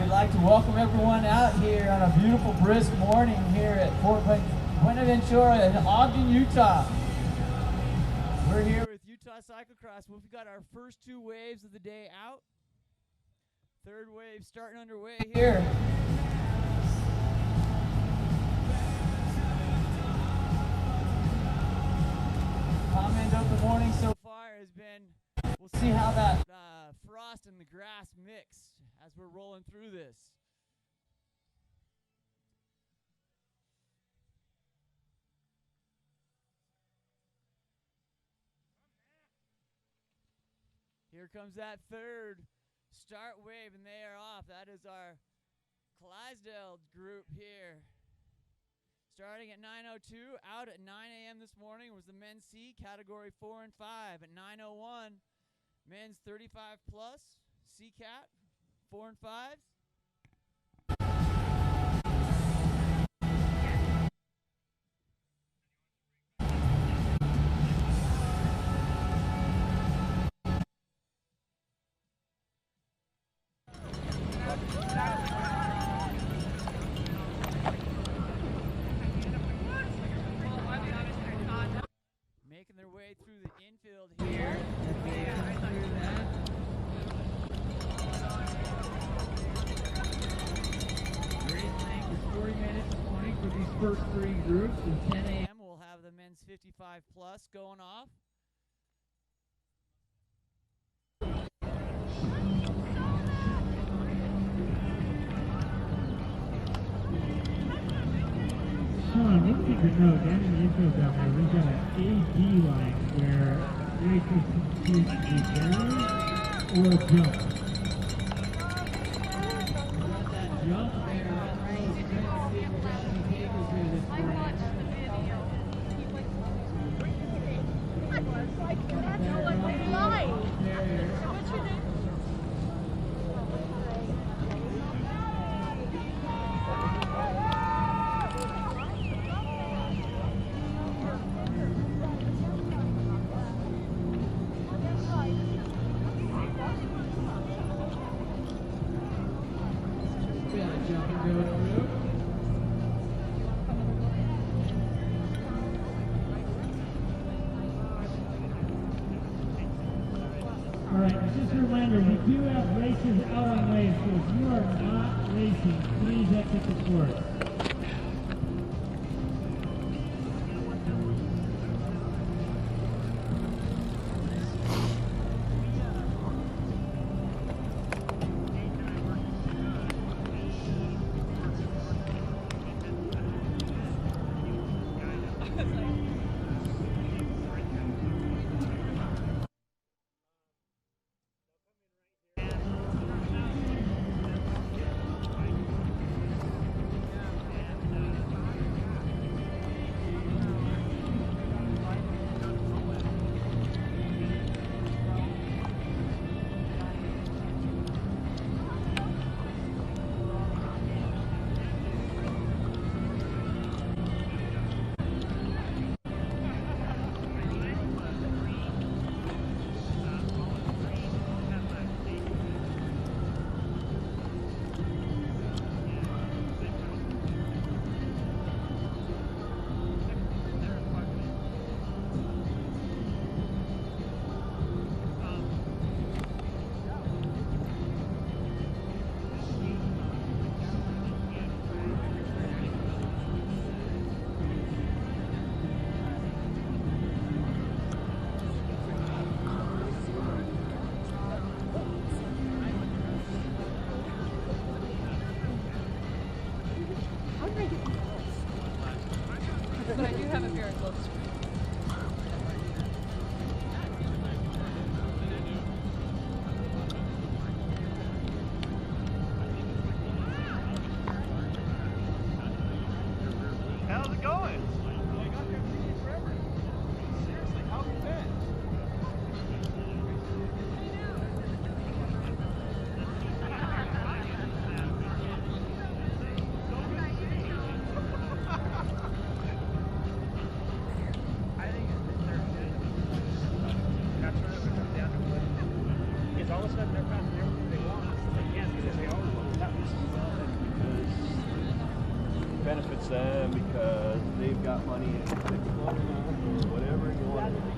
we'd like to welcome everyone out here on a beautiful, brisk morning here at Fort Buenaventura in Ogden, Utah. We're here with Utah Cyclocross. We've got our first two waves of the day out. Third wave starting underway here. Comment of the morning so far has been, we'll see how that frost and the grass mix as we're rolling through this. Here comes that third start wave, and they are off. That is our Clydesdale group here. Starting at 9:02, out at 9 a.m. this morning was the men's C category 4 and 5. At 9:01, men's 35 plus C cat 4 and 5s. Making their way through the infield here. Great length is 40 minutes this morning for these first three groups. At 10 a.m. we'll have the men's 55 plus going off. Sean, one thing to note, down in the infield down there, we've got an AD line where racers can choose a down or a jump. That jump there, What's your name? Alright, just a reminder, we do have races out on waves, so if you are not racing, please exit the course. But I do have a pair of gloves. How's it going? I got there forever. Seriously, how's it been? benefits them because they've got money in it, or whatever you want to do.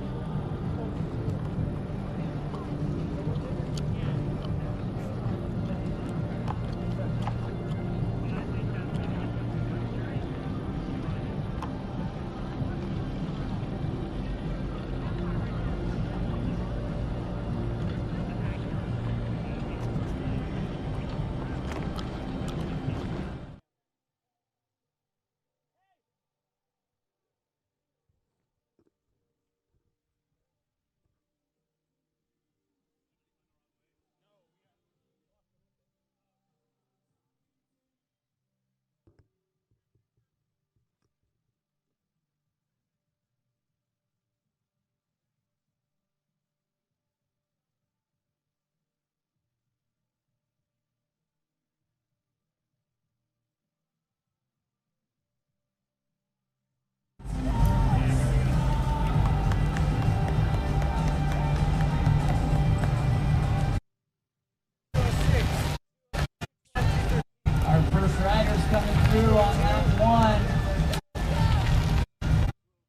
Our first riders coming through on lap 1.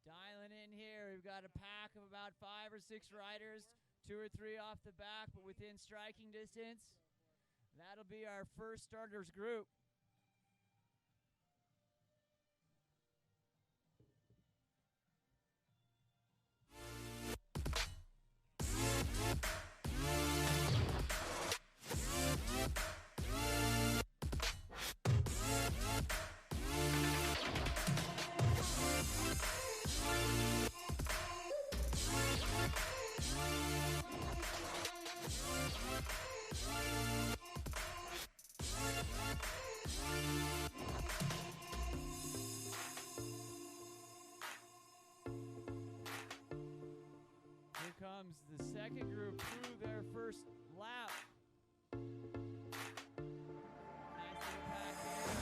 Dialing in here, we've got a pack of about 5 or 6 riders, 2 or 3 off the back, but within striking distance. That'll be our first starters group. Here comes the second group through their first lap. Nice little pack here.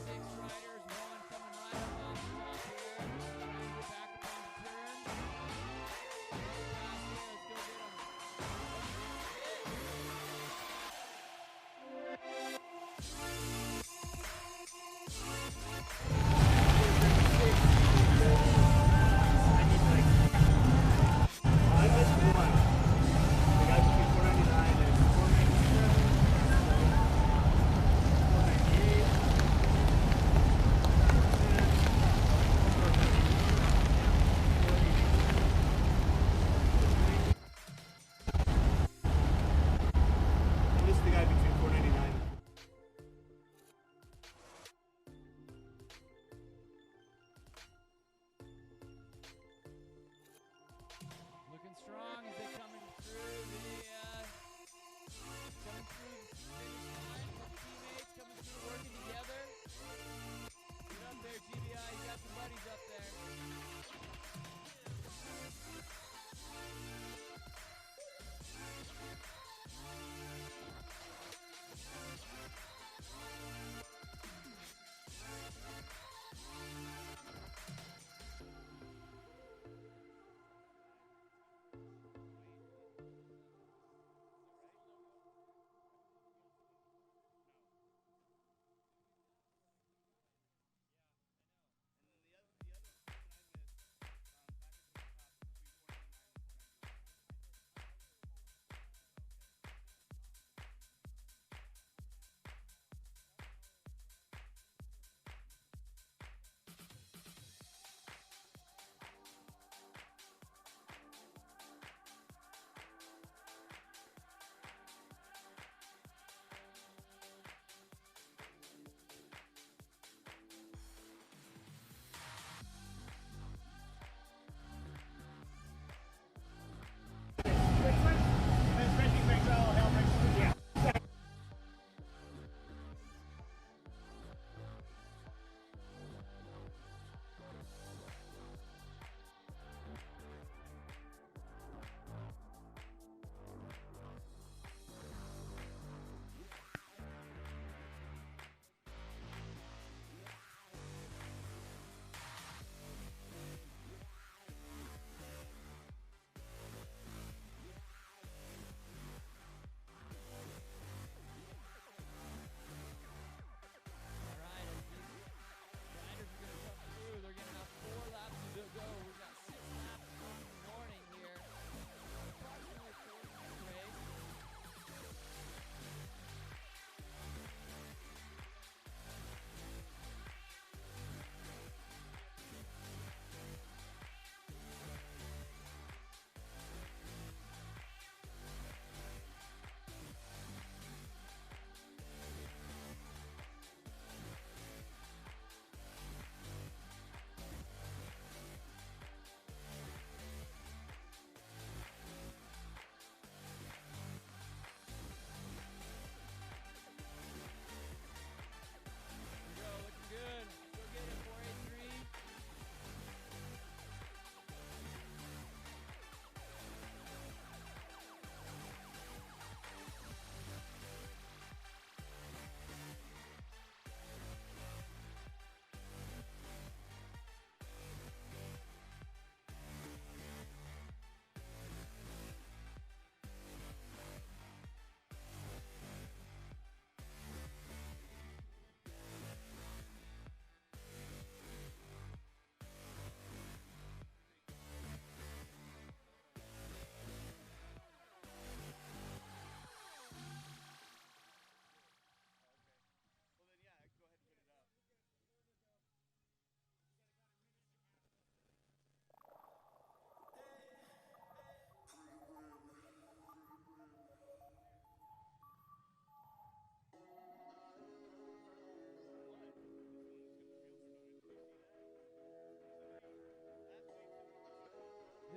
6 riders, 1 coming right up off the top here. Get back up on the turn. Let's go get 'em. I missed one.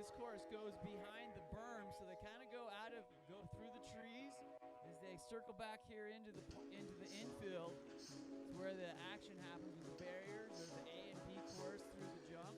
this course goes behind the berm, so they kind of go through the trees as they circle back here into the infield. It's where the action happens with the barriers. There's the A and B course through the jump.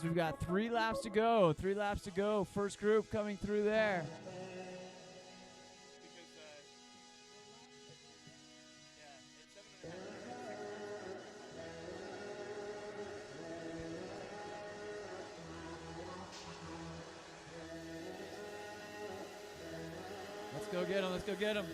We've got 3 laps to go. 3 laps to go. First group coming through there. Let's go get him. Let's go get him.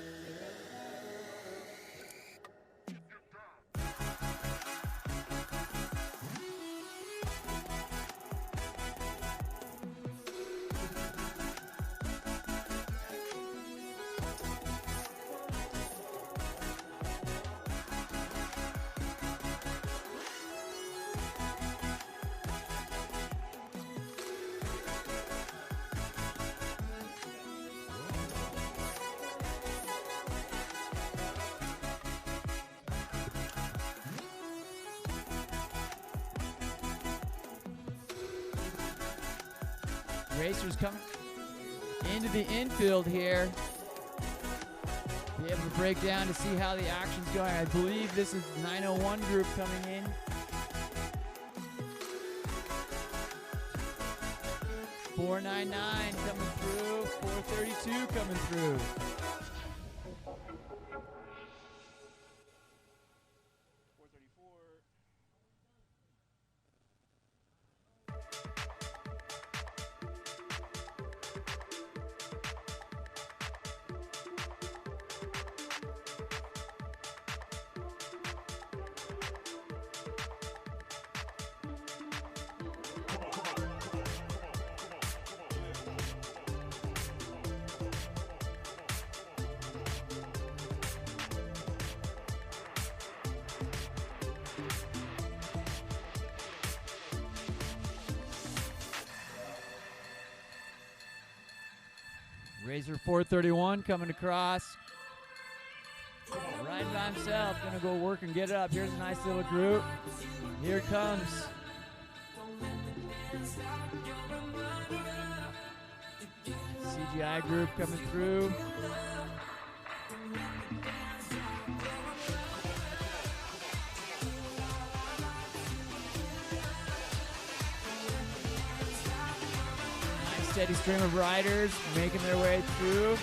Racers coming into the infield here. Be able to break down to see how the action's going. I believe this is 901 group coming in. .499 coming through. .432 coming through. Razor 431 coming across. Riding by himself. Gonna go work and get it up. Here's a nice little group. Here comes CGI group coming through. Steady stream of riders making their way through.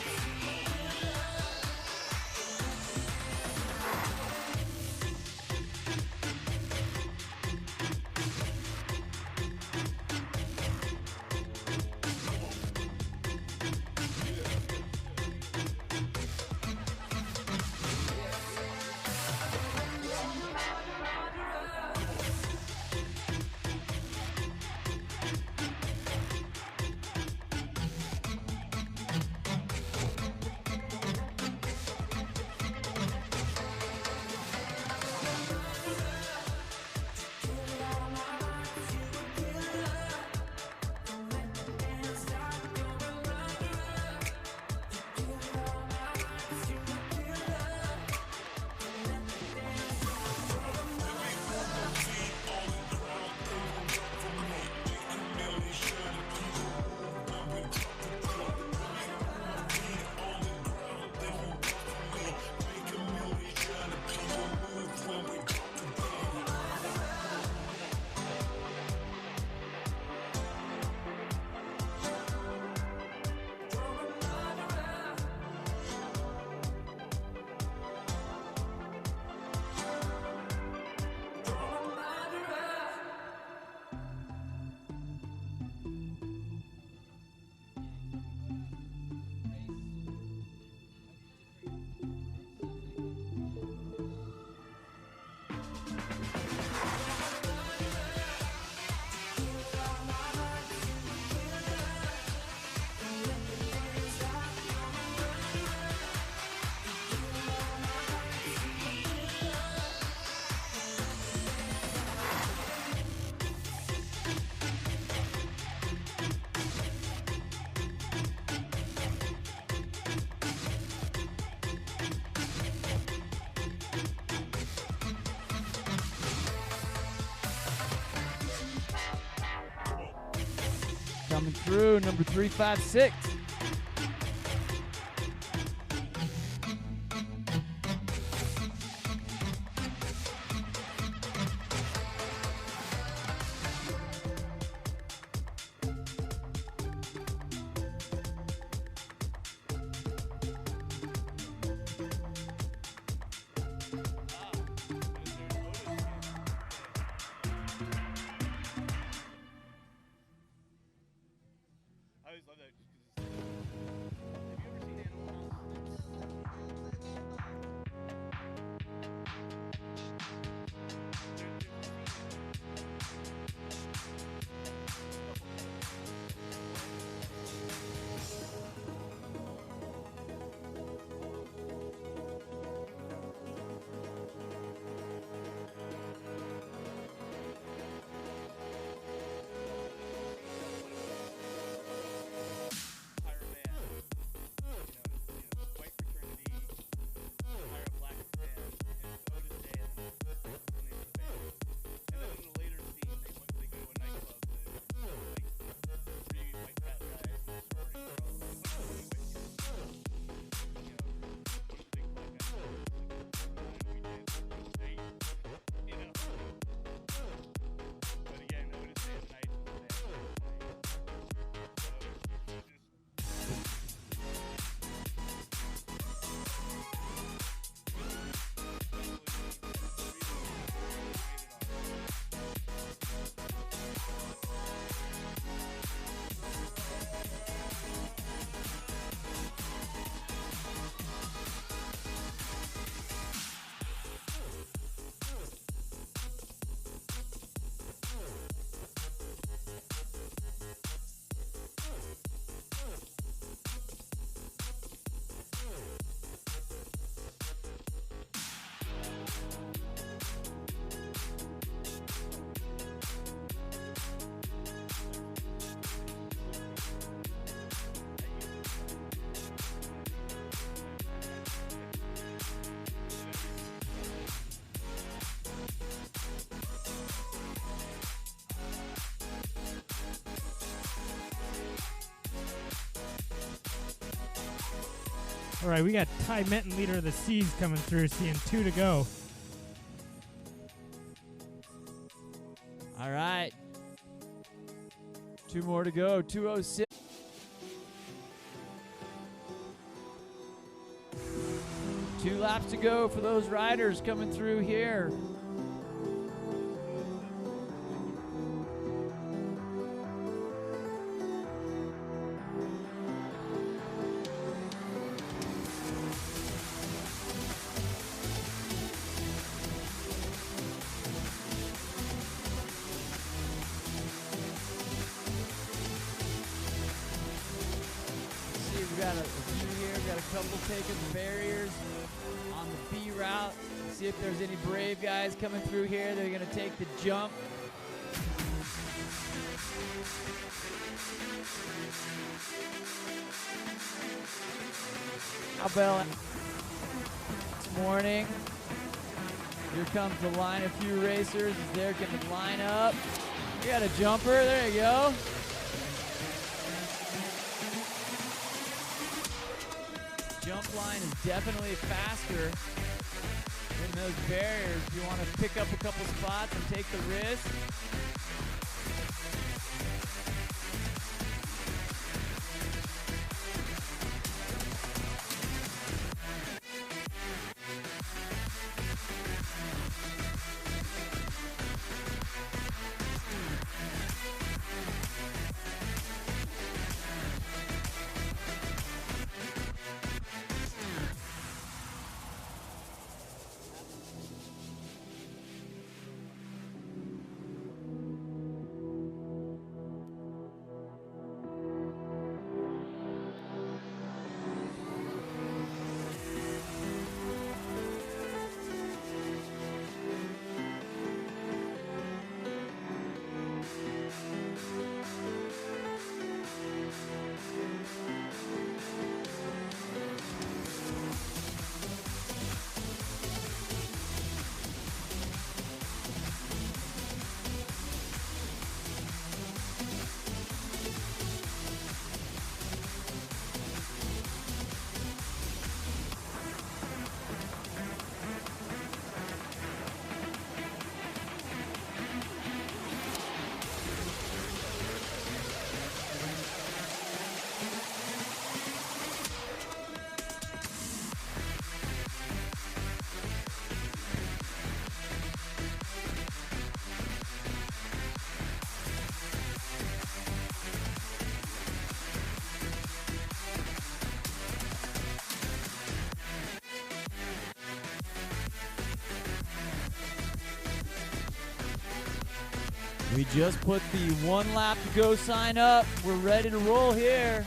Coming through, number 356. I always love that just 'cause have you ever seen Animal House? Hire a band, white fraternity, hire a black band, and it's Otis Day, and then that's the name of the band. And then in the later scene, they go to a nightclub, like three white fat guys and a sorority girl, and a bunch of really white kids. One of the big black guys, like, we dance, hey, But again, Otis Day at night is the band playing. All right, we got Ty Minton, leader of the Seas, coming through, seeing 2 to go. All right. 2 more to go. 2:06. Two laps to go for those riders coming through here. We've got a few here. We've got a couple taking the barriers on the B route. See if there's any brave guys coming through here. They're going to take the jump. Abel this morning. Here comes the line. A few racers as they're going to line up. We got a jumper. There you go. Jump line is definitely faster than those barriers. You want to pick up a couple spots and take the risk. We just put the 1 lap to go sign up. We're ready to roll here.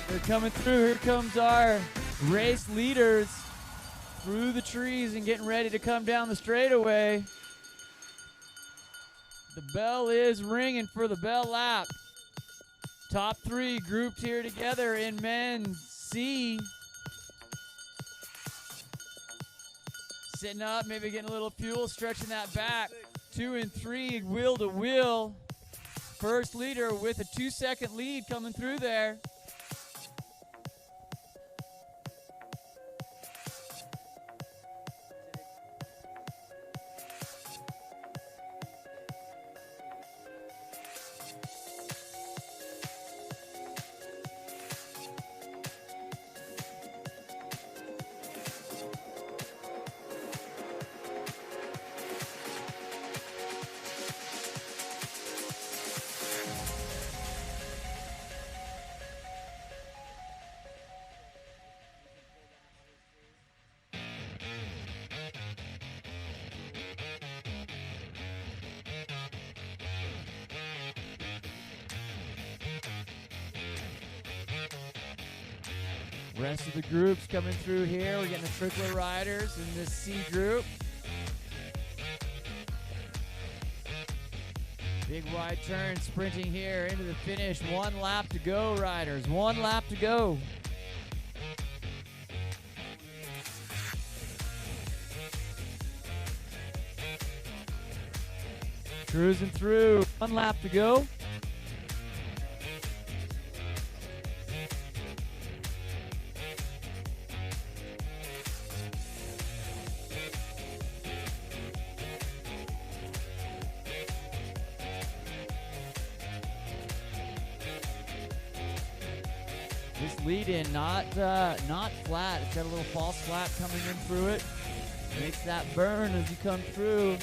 They're coming through. Here comes our race leaders through the trees and getting ready to come down the straightaway. The bell is ringing for the bell lap. Top 3 grouped here together in men's C. Sitting up, maybe getting a little fuel, stretching that back. 2 and 3, wheel to wheel. First leader with a 2-second lead coming through there. Rest of the groups coming through here. We're getting the trickler riders in this C group. Big wide turn sprinting here into the finish. 1 lap to go, riders. 1 lap to go. Cruising through. 1 lap to go. This lead in not flat. It's got a little false flat coming in through it. Makes that burn as you come through.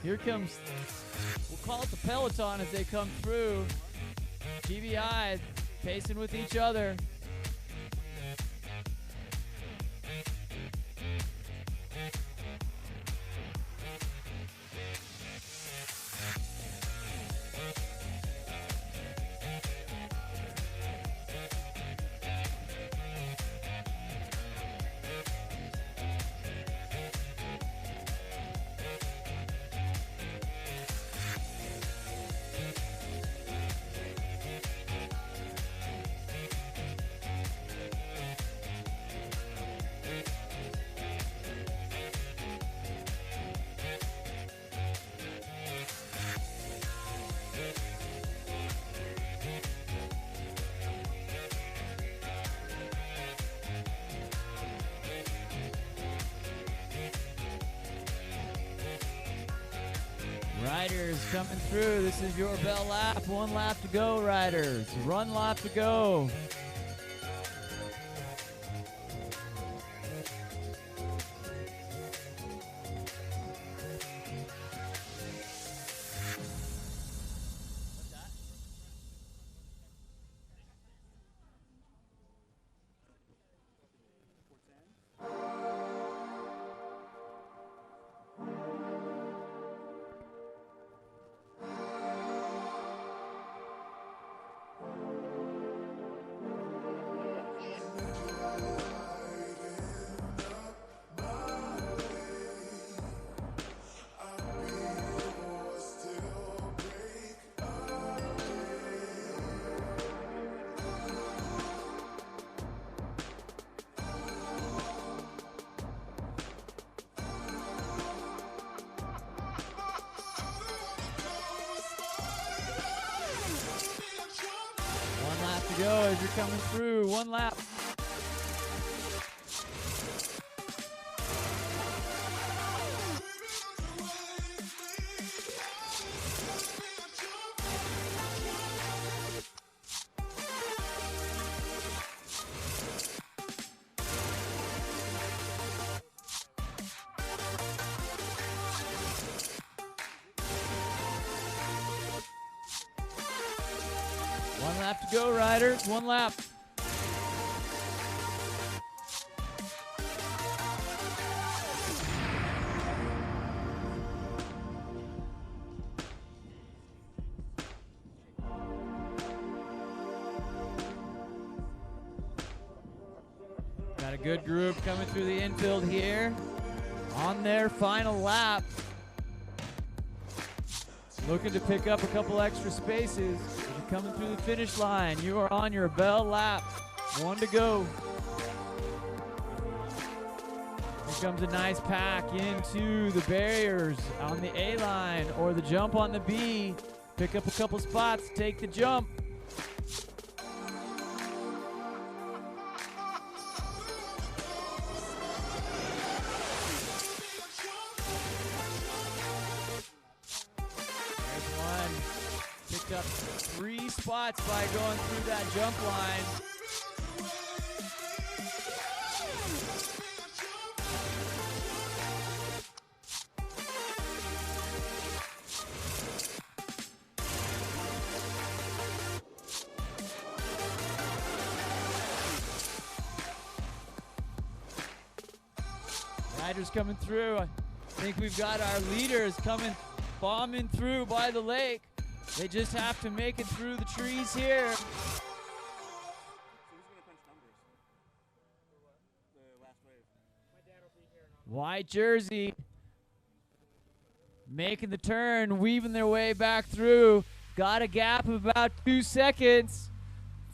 Here comes, we'll call it the peloton as they come through. GBI pacing with each other. Riders coming through. This is your bell lap. 1 lap to go, riders. 1 lap to go. to go as you're coming through. 1 lap. One lap to go, riders. 1 lap. Got a good group coming through the infield here on their final lap. Looking to pick up a couple extra spaces. You're coming through the finish line. You are on your bell lap. 1 to go. Here comes a nice pack into the barriers on the A line or the jump on the B. Pick up a couple spots, take the jump. Picked up 3 spots by going through that jump line. Riders coming through. I think we've got our leaders coming, bombing through by the lake. They just have to make it through the trees here. So who's going to punch numbers for the last wave? My dad will be here. White jersey making the turn, weaving their way back through. Got a gap of about 2 seconds.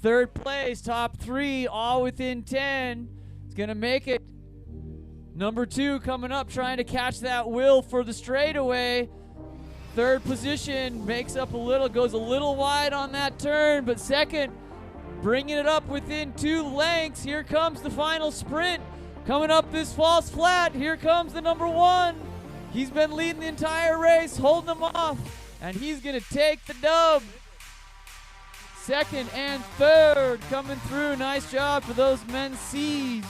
3rd place, top 3, all within 10. It's going to make it. Number 2 coming up, trying to catch that Will for the straightaway. 3rd position, makes up a little, goes a little wide on that turn, but 2nd, bringing it up within 2 lengths. Here comes the final sprint. Coming up this false flat, here comes the number 1. He's been leading the entire race, holding them off, and he's gonna take the dub. 2nd and 3rd coming through. Nice job for those men's C's.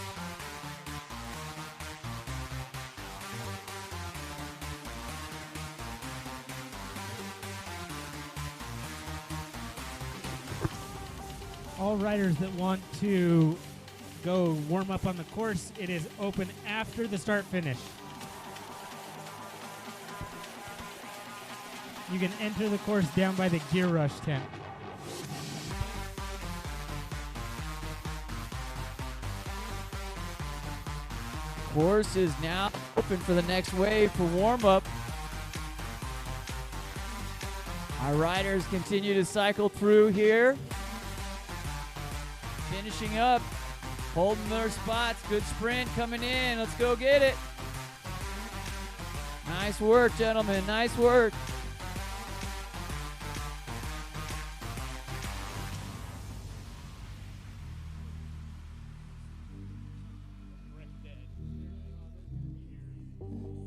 All riders that want to go warm up on the course, it is open after the start finish. You can enter the course down by the Gear Rush tent. Course is now open for the next wave for warm up. Our riders continue to cycle through here. Finishing up, holding their spots. Good sprint coming in. Let's go get it. Nice work, gentlemen. Nice work.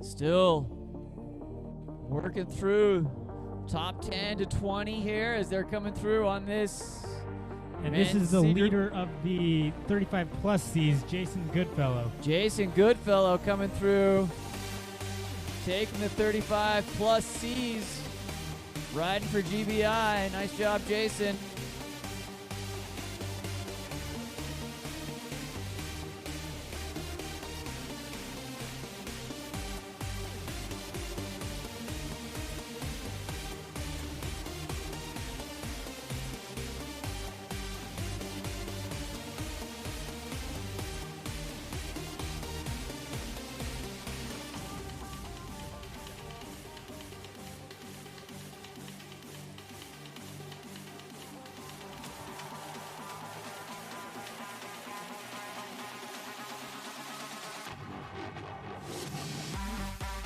Still working through top 10 to 20 here as they're coming through on this. And this is the leader of the 35 plus C's, Jason Goodfellow. Jason Goodfellow coming through, taking the 35 plus C's, riding for GBI. Nice job, Jason.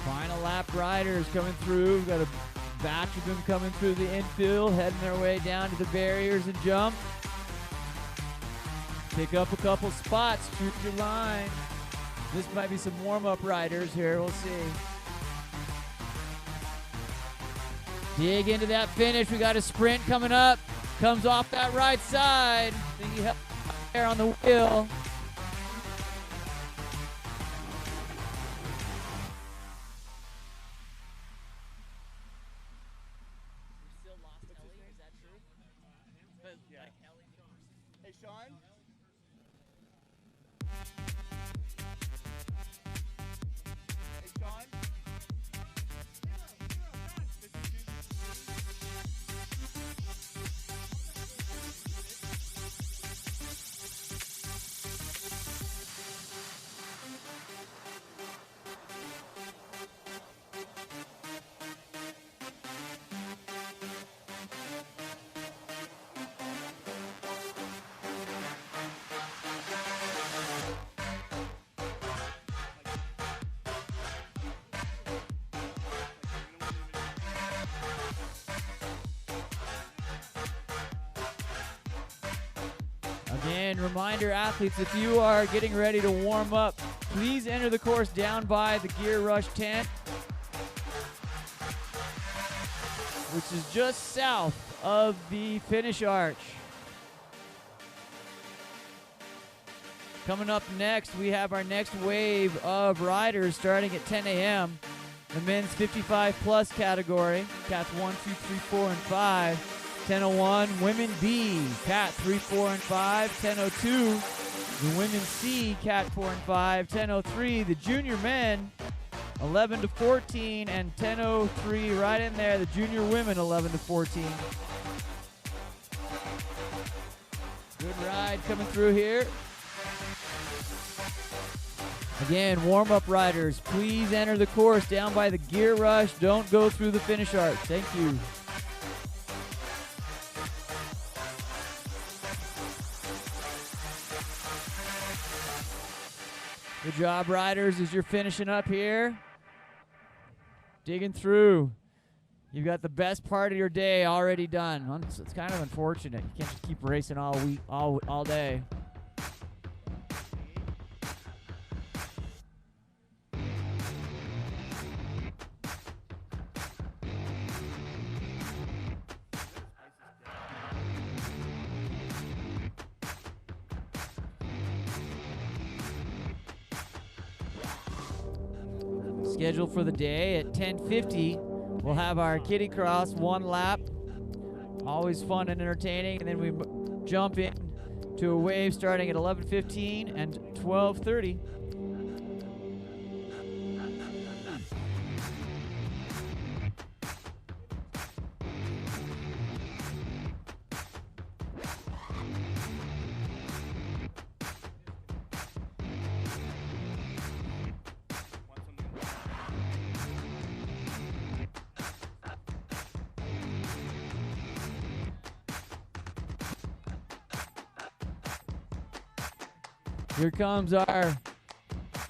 Final lap riders coming through. We've got a batch of them coming through the infield, heading their way down to the barriers and jump. Pick up a couple spots, shoot your line. This might be some warm-up riders here. We'll see. Dig into that finish. We got a sprint coming up. Comes off that right side. Think he held there on the wheel. Hey, Sean? Hey, Sean? Again, reminder athletes, if you are getting ready to warm up, please enter the course down by the Gear Rush tent, which is just south of the finish arch. Coming up next, we have our next wave of riders starting at 10 a.m. The men's 55 plus category, cats 1, 2, 3, 4, and 5. 10:01, women B, cat 3, 4, and 5. 10:02, the women C, cat 4 and 5. 10:03, the junior men 11 to 14, and 10:03 right in there, the junior women 11 to 14. Good ride coming through here. Again, warm-up riders, please enter the course down by the Gear Rush. Don't go through the finish arch. Thank you. Good job, riders, as you're finishing up here. Digging through. You've got the best part of your day already done. It's kind of unfortunate. You can't just keep racing all week, all day. Scheduled for the day at 10:50, we'll have our kiddie cross, one lap. Always fun and entertaining. And then we jump in to a wave starting at 11:15 and 12:30. Here comes our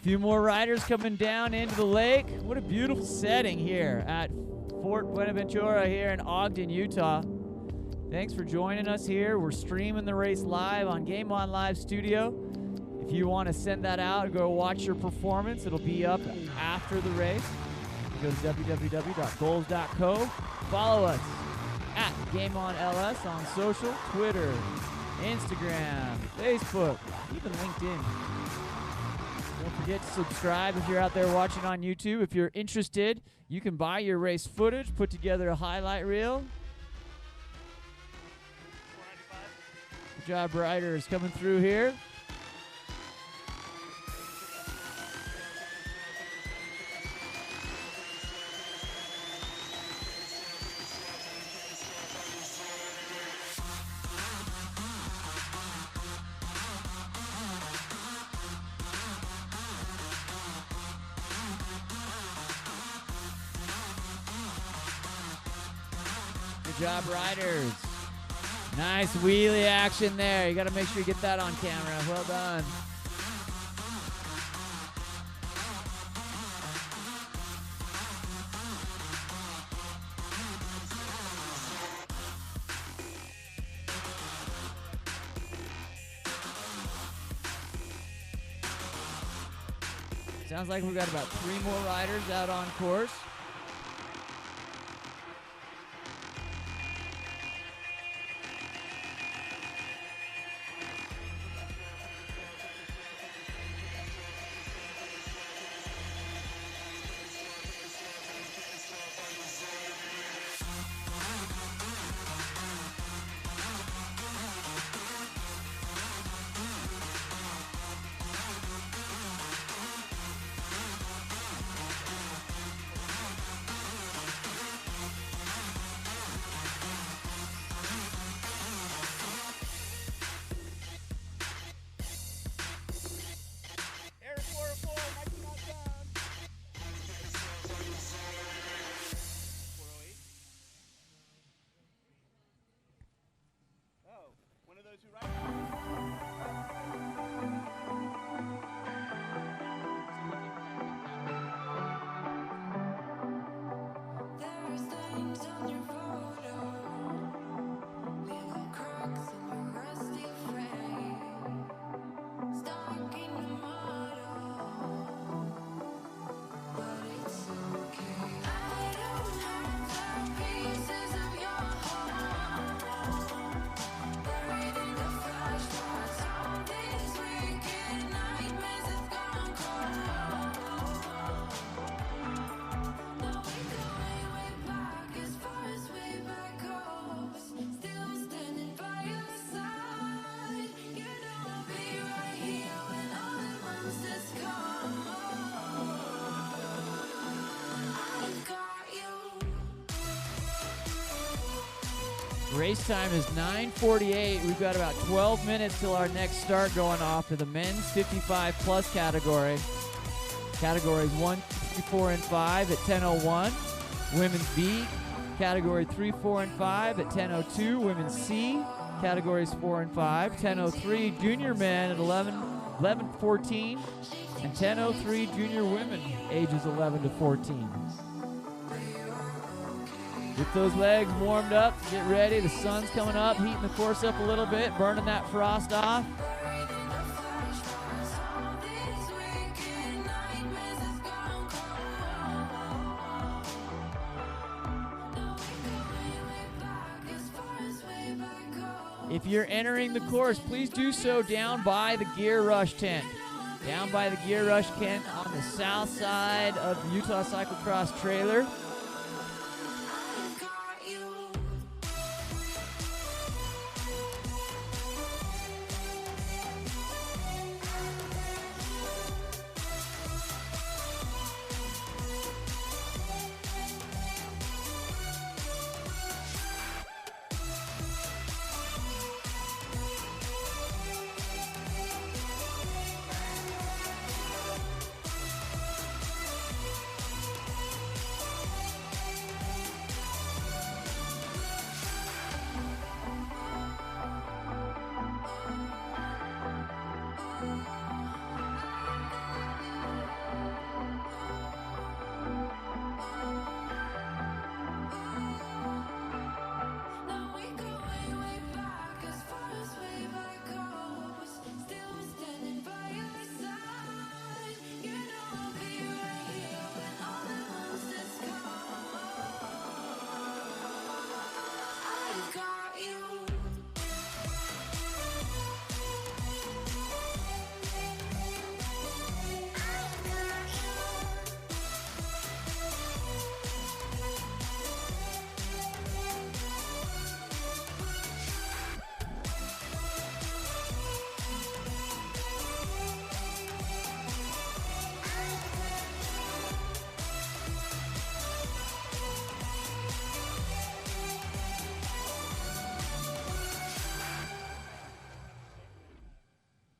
few more riders coming down into the lake. What a beautiful setting here at Fort Buenaventura here in Ogden, Utah. Thanks for joining us here. We're streaming the race live on Game On Live Studio. If you want to send that out, go watch your performance. It'll be up after the race. Go to www.goals.co. Follow us at Game On LS on social, Twitter, Instagram, Facebook, even LinkedIn. Don't forget to subscribe if you're out there watching on YouTube. If you're interested, you can buy your race footage, put together a highlight reel. Good job, riders, coming through here. Good job, riders. Nice wheelie action there. You got to make sure you get that on camera. Well done. Sounds like we've got about 3 more riders out on course. Air 404, Mikey not down. 408. Oh, one of those who ride. There's stains on your photo, little cracks in your rusty frame, stuck in the muddle, but it's okay. I don't have the pieces of your heart, buried in the flashbacks. All these wicked nightmares have gone cold. Now we go way back, as far as way back goes. Still standing by your side. You know I'll be right here when all the monsters come. I've got you. Race time is 9:48. We've got about 12 minutes till our next start going off to the men's 55 plus category. Categories 1, 3, 4, and 5 at 10:01. Women's B, category 3, 4, and 5 at 10:02. Women's C, categories 4 and 5, 10:03. Junior men at 11:14, and 10:03 junior women, ages 11 to 14. Get those legs warmed up, get ready. The sun's coming up, heating the course up a little bit, burning that frost off. Buried in the flashbacks. All these wicked nightmares have gone cold. Now we go way back, as far as way back goes. If you're entering the course, please do so down by the Gear Rush tent. Down by the Gear Rush tent on the south side of the Utah Cyclocross trailer. I've got you. Now we go way back, as far as way back goes. Still standing by your side. You know I'll be right here when all the monsters come. I've got you.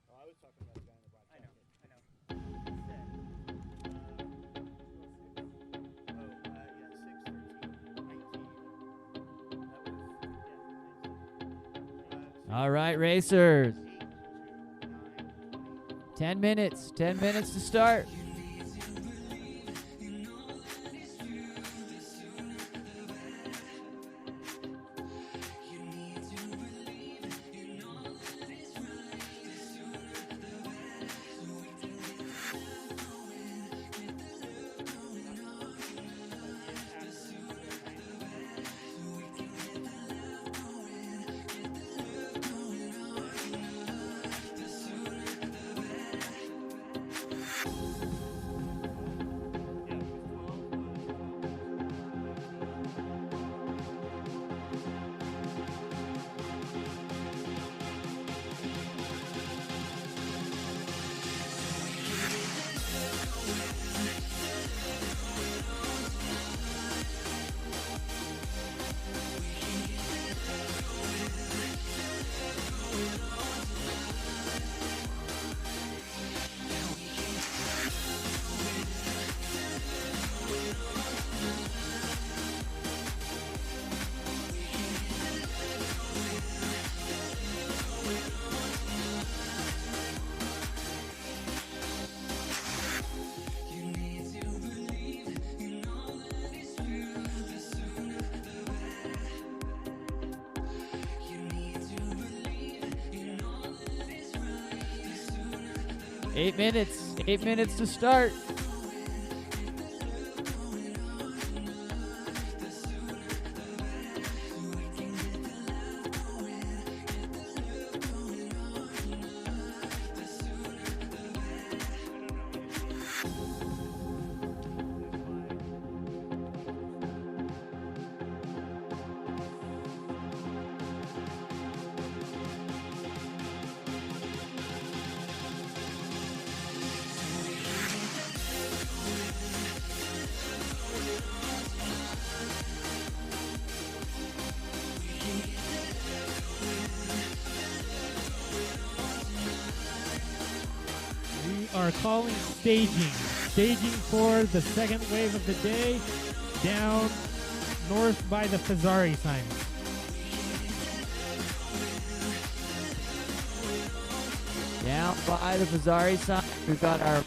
Oh, I was talking about the guy in the black jacket. I know. Oh, yeah, 6:13, 19. That was, All right, racers. 8, 2, 9, 10 minutes. 10 minutes to start. 8 minutes. 8 minutes to start. Are calling staging for the second wave of the day down north by the Fazari sign. Down by the Fazari sign, we've got our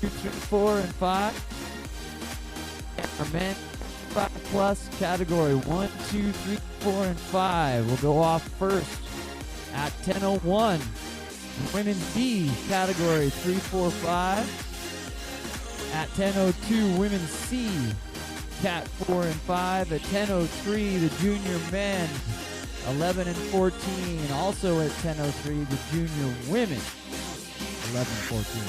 2, 3, 4, and 5. Our men 5+ category 1, 2, 3, 4, and 5 will go off first at 10:01. Women's B category 3, 4, 5. At 10:02, Women's C Cat 4 and 5. At 10:03, the junior men 11 and 14. Also at 10:03, the junior women 11 and 14.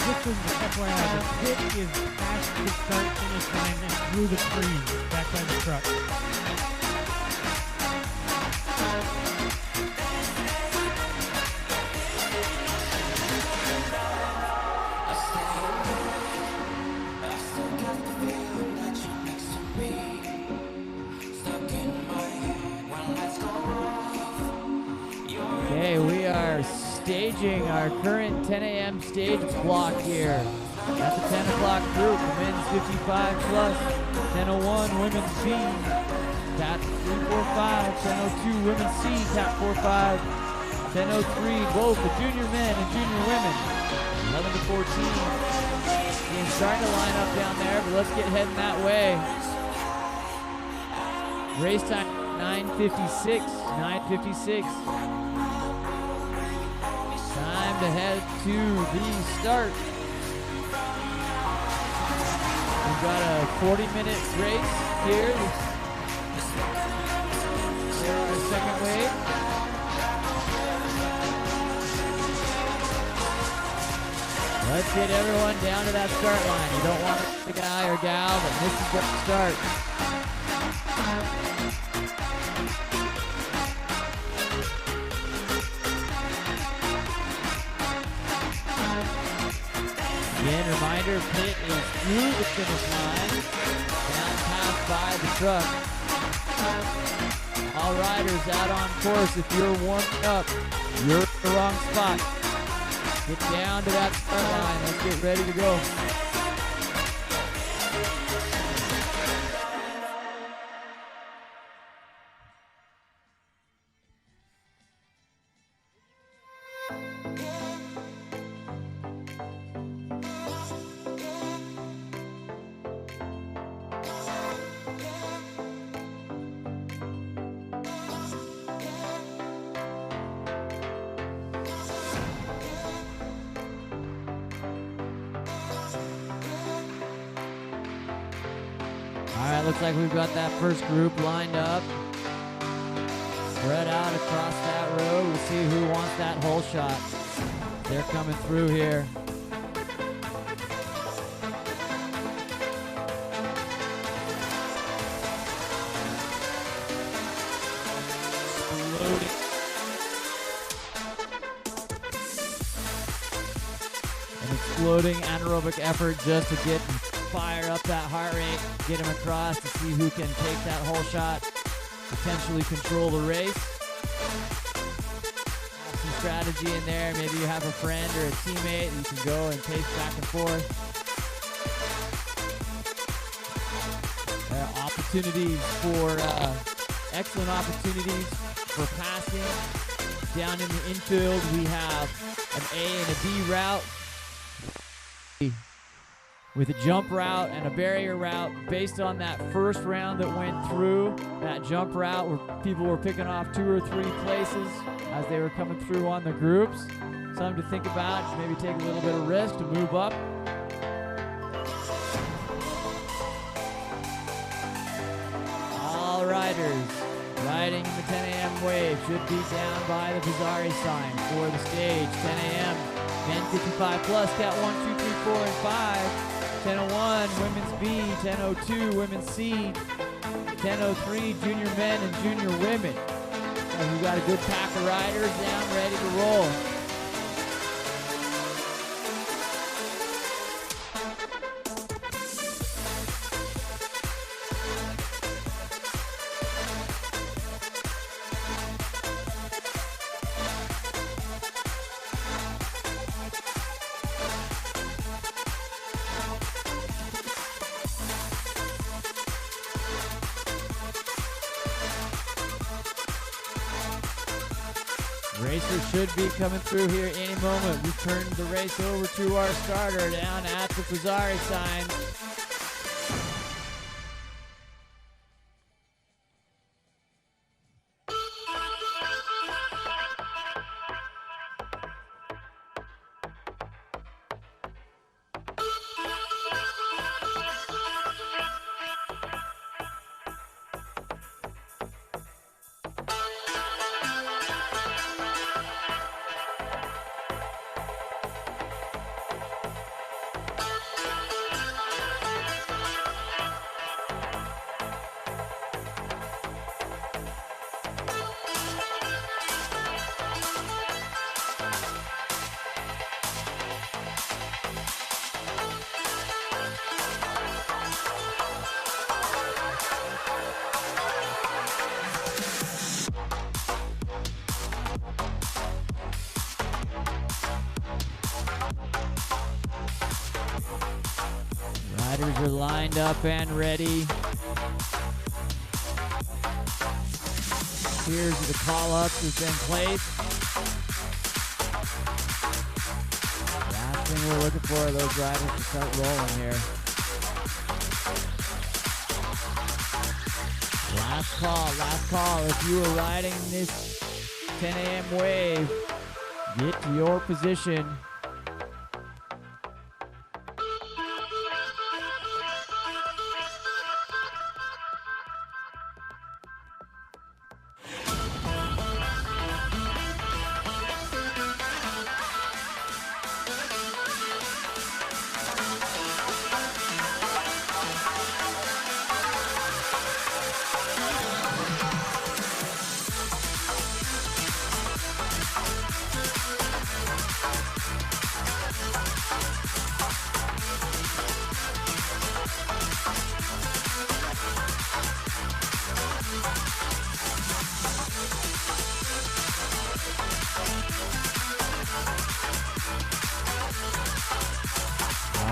Just as FYI, the pit is past the start-finish line and through the trees back by the truck. Okay, we are staging our current 10 a.m. stage block here. At the 10 o'clock group, the men's 55 plus, 10:01 women's B, Cat 345, 10:02 women's C, Cat 45, 10:03 both the junior men and junior women, 11 to 14. Team's starting to line up down there, but let's get heading that way. Race time 9:56, 9:56. Time to head to the start. We've got a 40-minute race here. There our second wave. Let's get everyone down to that start line. You don't want the guy or gal that misses the start. Again, reminder, pit is through the finish line, down past by the truck. All riders out on course. If you're warming up, you're in the wrong spot. Get down to that start line. Let's get ready to go. Alright, looks like we've got that first group lined up. Spread out across that road. We'll see who wants that hole shot. They're coming through here. An exploding anaerobic effort just to get fire up that heart rate, get him across to see who can take that hole shot, potentially control the race. Have some strategy in there. Maybe you have a friend or a teammate that you can go and pace back and forth. Opportunities for, excellent opportunities for passing. Down in the infield, we have an A and a B route, with a jump route and a barrier route based on that first round that went through. That jump route where people were picking off 2 or 3 places as they were coming through on the groups. Something to think about. Just maybe take a little bit of risk to move up. All riders riding in the 10 a.m. wave should be down by the Pizzari sign for the stage. 10 a.m. Men 55 plus, cat 1, 2, 3, 4, and 5. 10:01 women's B, 10:02 women's C, 10:03 junior men and junior women. And we've got a good pack of riders down, ready to roll. Racers should be coming through here any moment. We turn the race over to our starter down at the Pizzari sign. Riders are lined up and ready. Here's the call-ups has been placed. Last thing we're looking for are those riders to start rolling here. Last call. If you are riding this 10 a.m. wave, get to your position.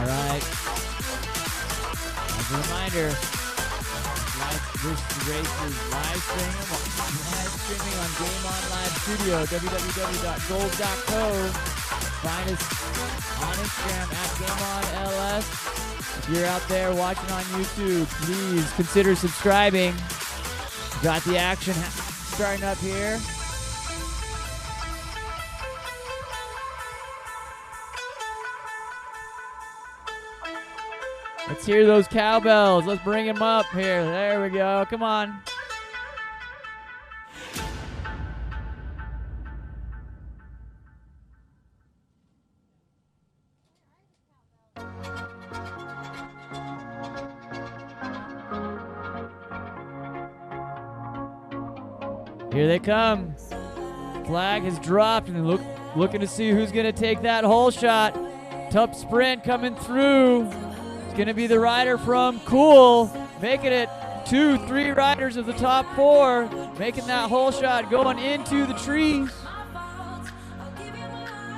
All right. As a reminder, this race is live streaming on Game On Live Studio, www.gold.co. Find us on Instagram at GameOnLS. If you're out there watching on YouTube, please consider subscribing. Got the action starting up here. Let's hear those cowbells. Let's bring them up here. There we go. Come on. Here they come. Flag has dropped, and looking to see who's going to take that hole shot. Tough sprint coming through. It's going to be the rider from Cool, making it 2-3 riders of the top 4, making that hole shot going into the trees.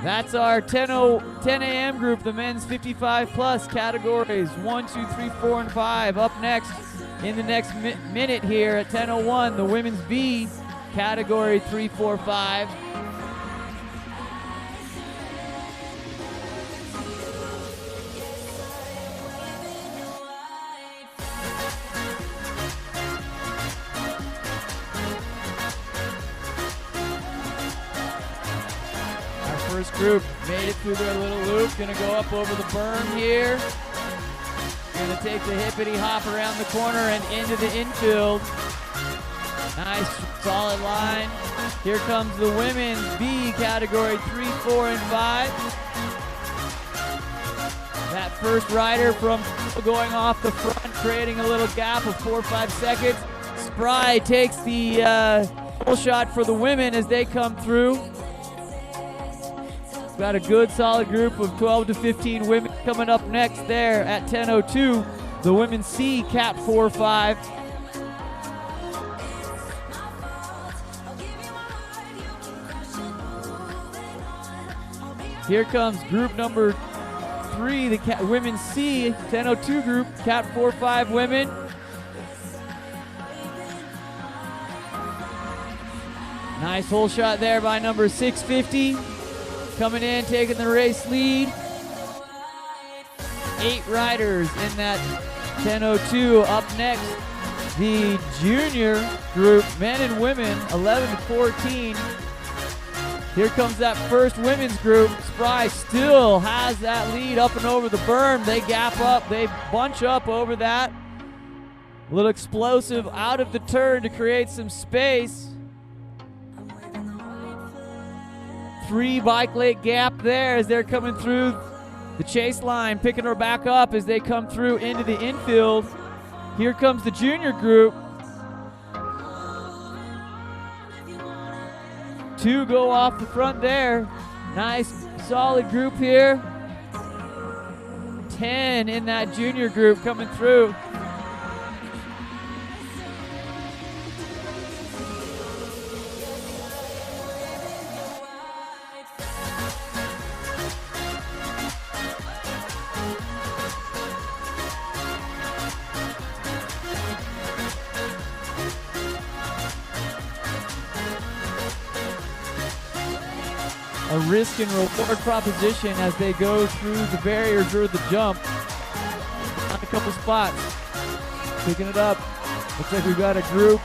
That's our 10 a.m. group, the men's 55 plus categories, 1, 2, 3, 4, and 5. Up next in the next minute here at 10:01, the women's B category 3, 4, 5. First group made it through their little loop. Gonna go up over the berm here. Gonna take the hippity hop around the corner and into the infield. Nice solid line. Here comes the women's B category 3, 4, and 5. That first rider from going off the front, creating a little gap of 4 or 5 seconds. Spry takes the full shot for the women as they come through. Got a good solid group of 12 to 15 women coming up next there at 10:02. The women's C Cat 4, 5. Here comes group number 3, the women's C 10:02 group, Cat 4, 5 women. Nice hole shot there by number 650. Coming in, taking the race lead. 8 riders in that 10:02. Up next, the junior group, men and women, 11 to 14. Here comes that first women's group. Spry still has that lead up and over the berm. They gap up, they bunch up over that. A little explosive out of the turn to create some space. 3 bike lane gap there as they're coming through the chase line, picking her back up as they come through into the infield. Here comes the junior group. 2 go off the front there. Nice solid group here. 10 in that junior group coming through. A risk and reward proposition as they go through the barriers or the jump. On a couple spots. Picking it up. Looks like we've got a group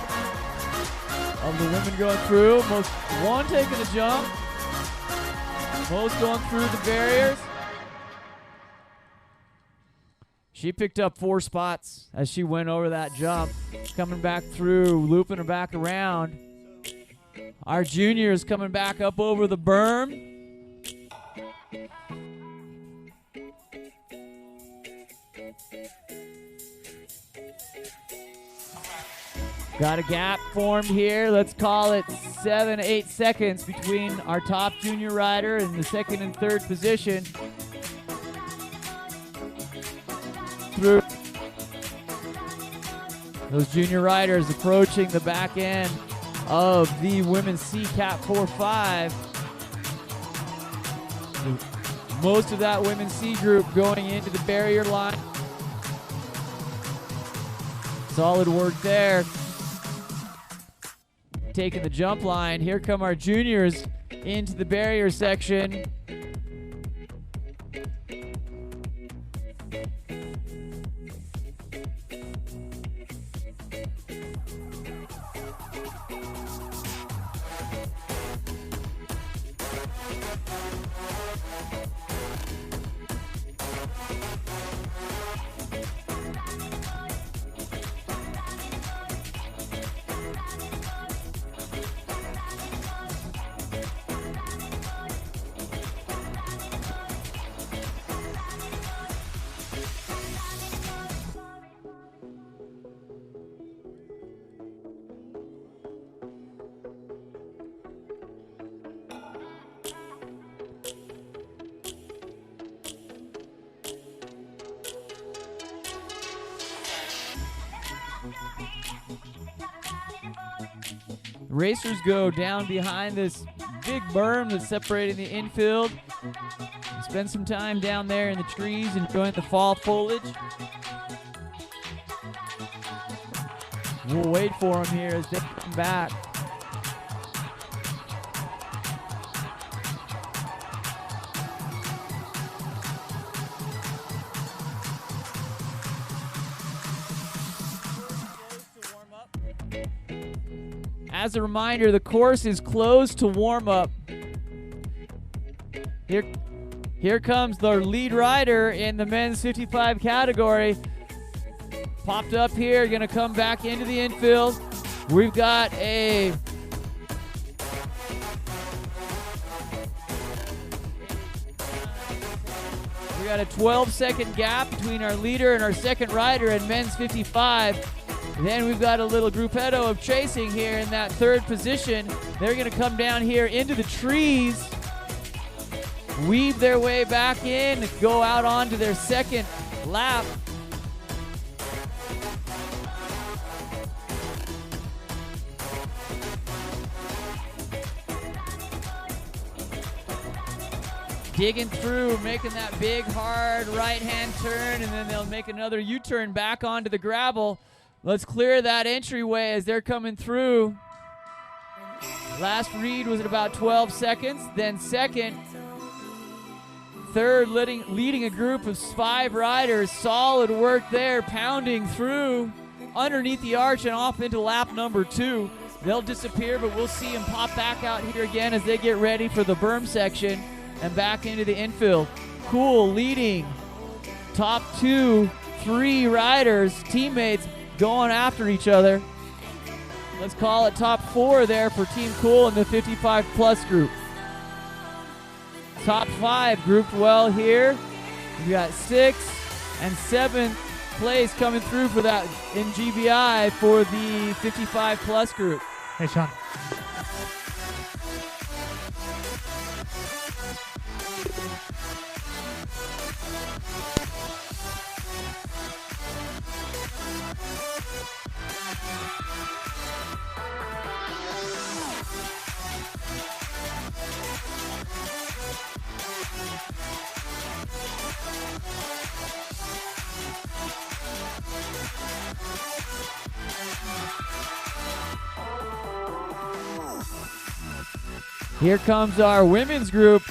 of the women going through. One taking the jump. Most going through the barriers. She picked up 4 spots as she went over that jump. Coming back through, looping her back around. Our junior is coming back up over the berm. Got a gap formed here. Let's call it 7 to 8 seconds between our top junior rider and the second and third position. Through those junior riders approaching the back end of the women's C Cat 4-5. Most of that women's C group going into the barrier line. Solid work there. Taking the jump line. Here come our juniors into the barrier section. Racers go down behind this big berm that's separating the infield. Spend some time down there in the trees enjoying the fall foliage. We'll wait for them here as they come back. As a reminder, the course is closed to warm up. Here comes the lead rider in the men's 55 category. Popped up here, gonna come back into the infield. We've got a We got a 12-second gap between our leader and our second rider in men's 55. Then we've got a little gruppetto of chasing here in that third position. They're going to come down here into the trees, weave their way back in, go out onto their second lap. Digging through, making that big, hard right-hand turn, and then they'll make another U-turn back onto the gravel. Let's clear that entryway as they're coming through. Last read was at about 12 seconds, then second. Third, leading a group of 5 riders. Solid work there, pounding through underneath the arch and off into lap number 2. They'll disappear, but we'll see them pop back out here again as they get ready for the berm section and back into the infield. Cool leading. Top 2, 3 riders, teammates going after each other. Let's call it top 4 there for Team Cool in the 55 plus group. Top 5 grouped well here. We got 6th and 7th place coming through for that in GBI for the 55 plus group. Hey, Sean. Here comes our women's group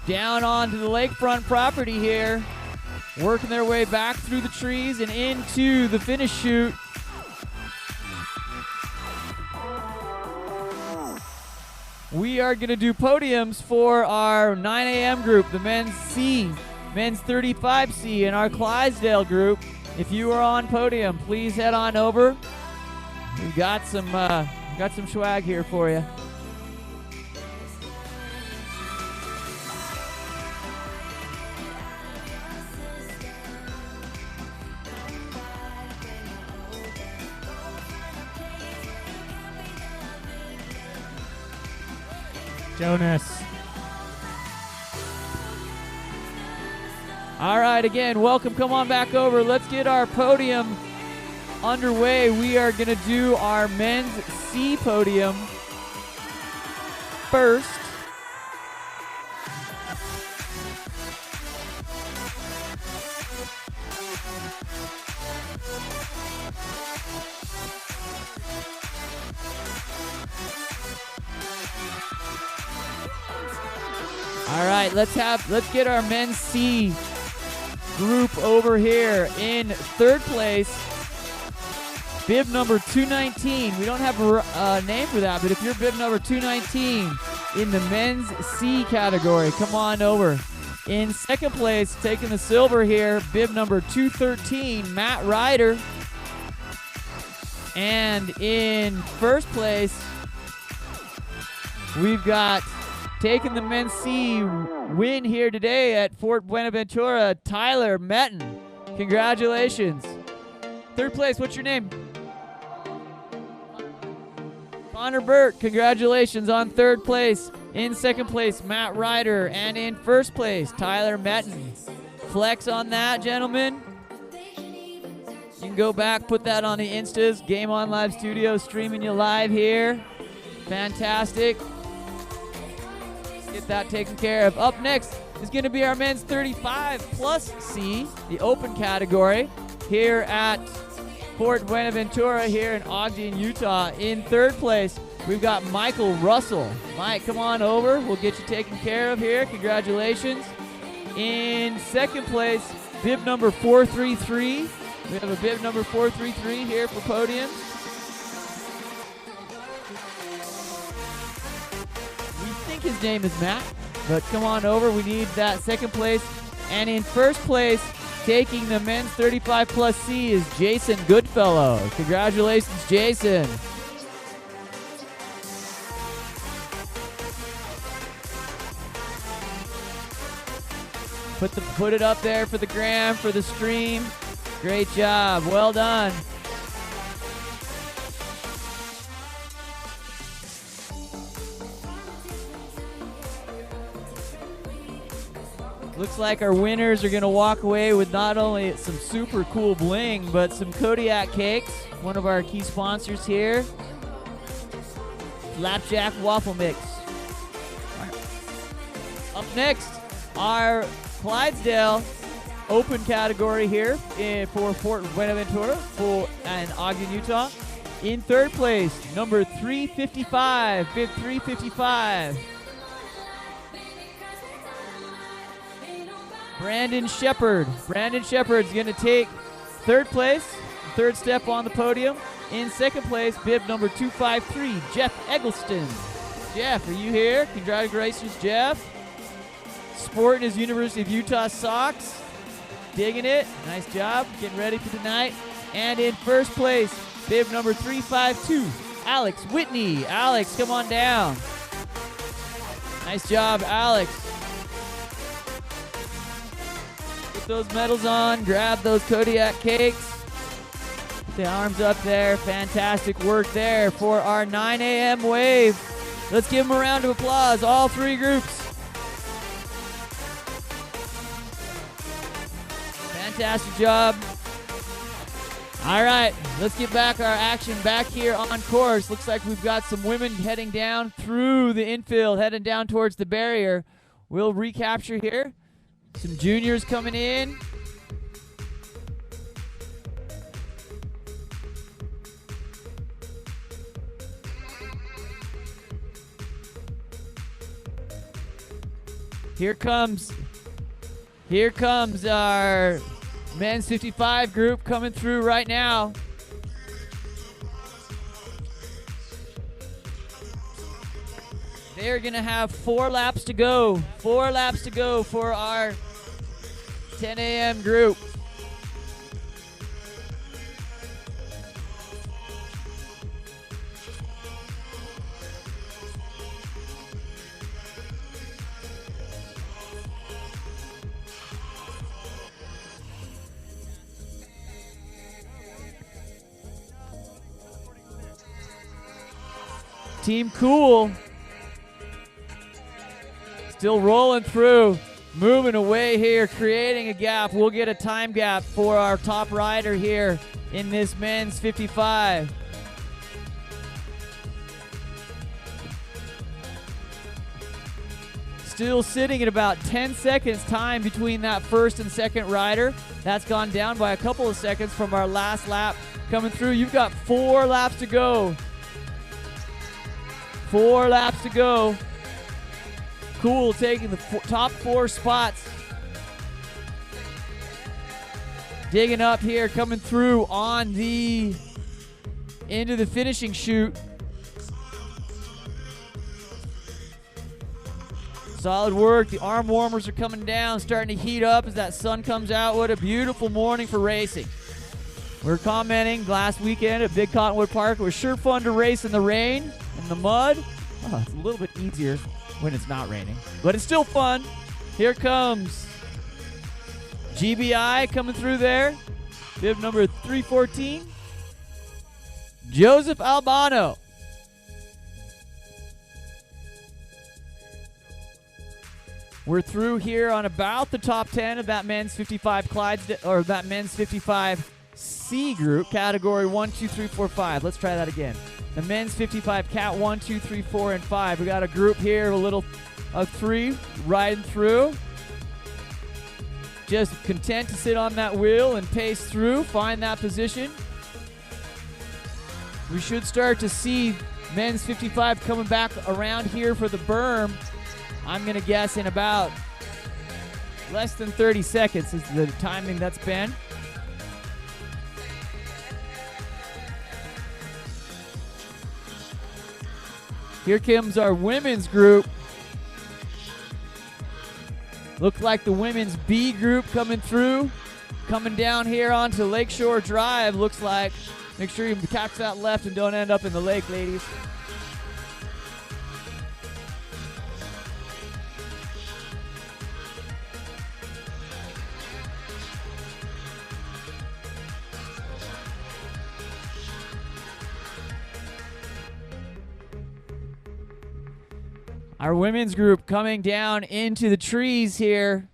down onto the lakefront property here, working their way back through the trees and into the finish chute. We are going to do podiums for our 9 a.m. group, the men's C, men's 35C, and our Clydesdale group. If you are on podium, please head on over. We've got some swag here for you. Jonas. All right, again, welcome. Come on back over. Let's get our podium underway. We are going to do our men's Sea Podium first. All right, let's get our men's C group over here. In third place, bib number 219. We don't have a name for that, but if you're bib number 219 in the men's C category, come on over. In second place, taking the silver here, bib number 213, Matt Ryder. And in first place, we've got taking the men's C win here today at Fort Buenaventura, Tyler Metton. Congratulations. Third place, what's your name? Connor Burt, congratulations on third place. In second place, Matt Ryder. And in first place, Tyler Metton. Flex on that, gentlemen. You can go back, put that on the Instas. Game On Live Studio streaming you live here. Fantastic. Get that taken care of. Up next is going to be our men's 35 plus C, the open category, here at Fort Buenaventura here in Ogden, Utah. In third place, we've got Michael Russell. Mike, come on over. We'll get you taken care of here. Congratulations. In second place, bib number 433. We have a bib number 433 here for podium. We think his name is Matt, but come on over. We need that second place. And in first place, taking the men's 35 plus C is Jason Goodfellow. Congratulations, Jason. Put it up there for the gram, for the stream. Great job. Well done. Looks like our winners are going to walk away with not only some super cool bling, but some Kodiak cakes, one of our key sponsors here. Flapjack Waffle Mix. Up next, our Clydesdale open category here for Fort Buenaventura and Ogden, Utah. In third place, number 355, bib 355. Brandon Shepard. Brandon Shepard's going to take third place, third step on the podium. In second place, bib number 253, Jeff Eggleston. Jeff, are you here? Congratulations, Jeff. Sporting his University of Utah socks. Digging it. Nice job. Getting ready for tonight. And in first place, bib number 352, Alex Whitney. Alex, come on down. Nice job, Alex. Put those medals on. Grab those Kodiak cakes. Put the arms up there. Fantastic work there for our 9 a.m. wave. Let's give them a round of applause, all three groups. Fantastic job. All right, let's get back our action back here on course. Looks like we've got some women heading down through the infield, heading down towards the barrier. We'll recapture here. Some juniors coming in. Here comes our men's 55 group coming through right now. They're going to have 4 laps to go. 4 laps to go for our 10 a.m. group. Team Cool still rolling through, moving away here, creating a gap. We'll get a time gap for our top rider here in this men's 55. Still sitting at about 10 seconds time between that first and second rider. That's gone down by a couple of seconds from our last lap coming through. You've got 4 laps to go. 4 laps to go. Cool taking the top 4 spots. Digging up here, coming through on the into the finishing chute. Solid work. The arm warmers are coming down, starting to heat up as that sun comes out. What a beautiful morning for racing. We were commenting last weekend at Big Cottonwood Park. It was sure fun to race in the rain, in the mud. Oh, it's a little bit easier when it's not raining, but it's still fun. Here comes GBI coming through there. Bib number 314. Joseph Albano. We're through here on about the top 10 of that men's 55 Clydesdale, or that men's 55 C group, category 1, 2, 3, 4, 5. Let's try that again. The men's 55 cat 1, 2, 3, 4, and 5. We got a group here, a little of 3 riding through. Just content to sit on that wheel and pace through, find that position. We should start to see men's 55 coming back around here for the berm. I'm going to guess in about less than 30 seconds is the timing that's been. Here comes our women's group. Looks like the women's B group coming through. Coming down here onto Lakeshore Drive, looks like. Make sure you catch that left and don't end up in the lake, ladies. Our women's group coming down into the trees here.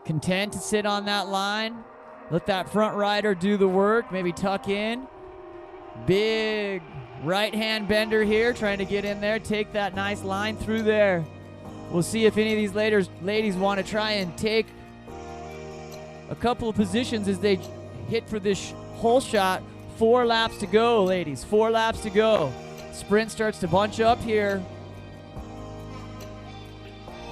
Content to sit on that line. Let that front rider do the work. Maybe tuck in. Big right hand bender here. Trying to get in there. Take that nice line through there. We'll see if any of these ladies want to try and take a couple of positions as they hit for this hole shot. 4 laps to go, ladies. 4 laps to go. Sprint starts to bunch up here.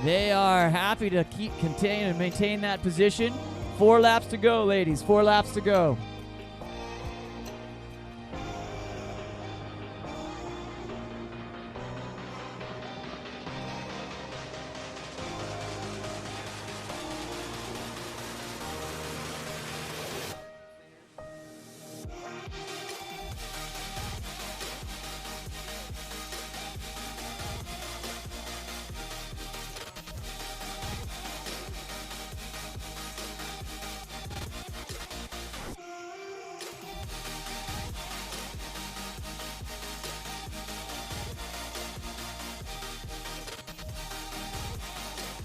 They are happy to contain and maintain that position. 4 laps to go, ladies. 4 laps to go.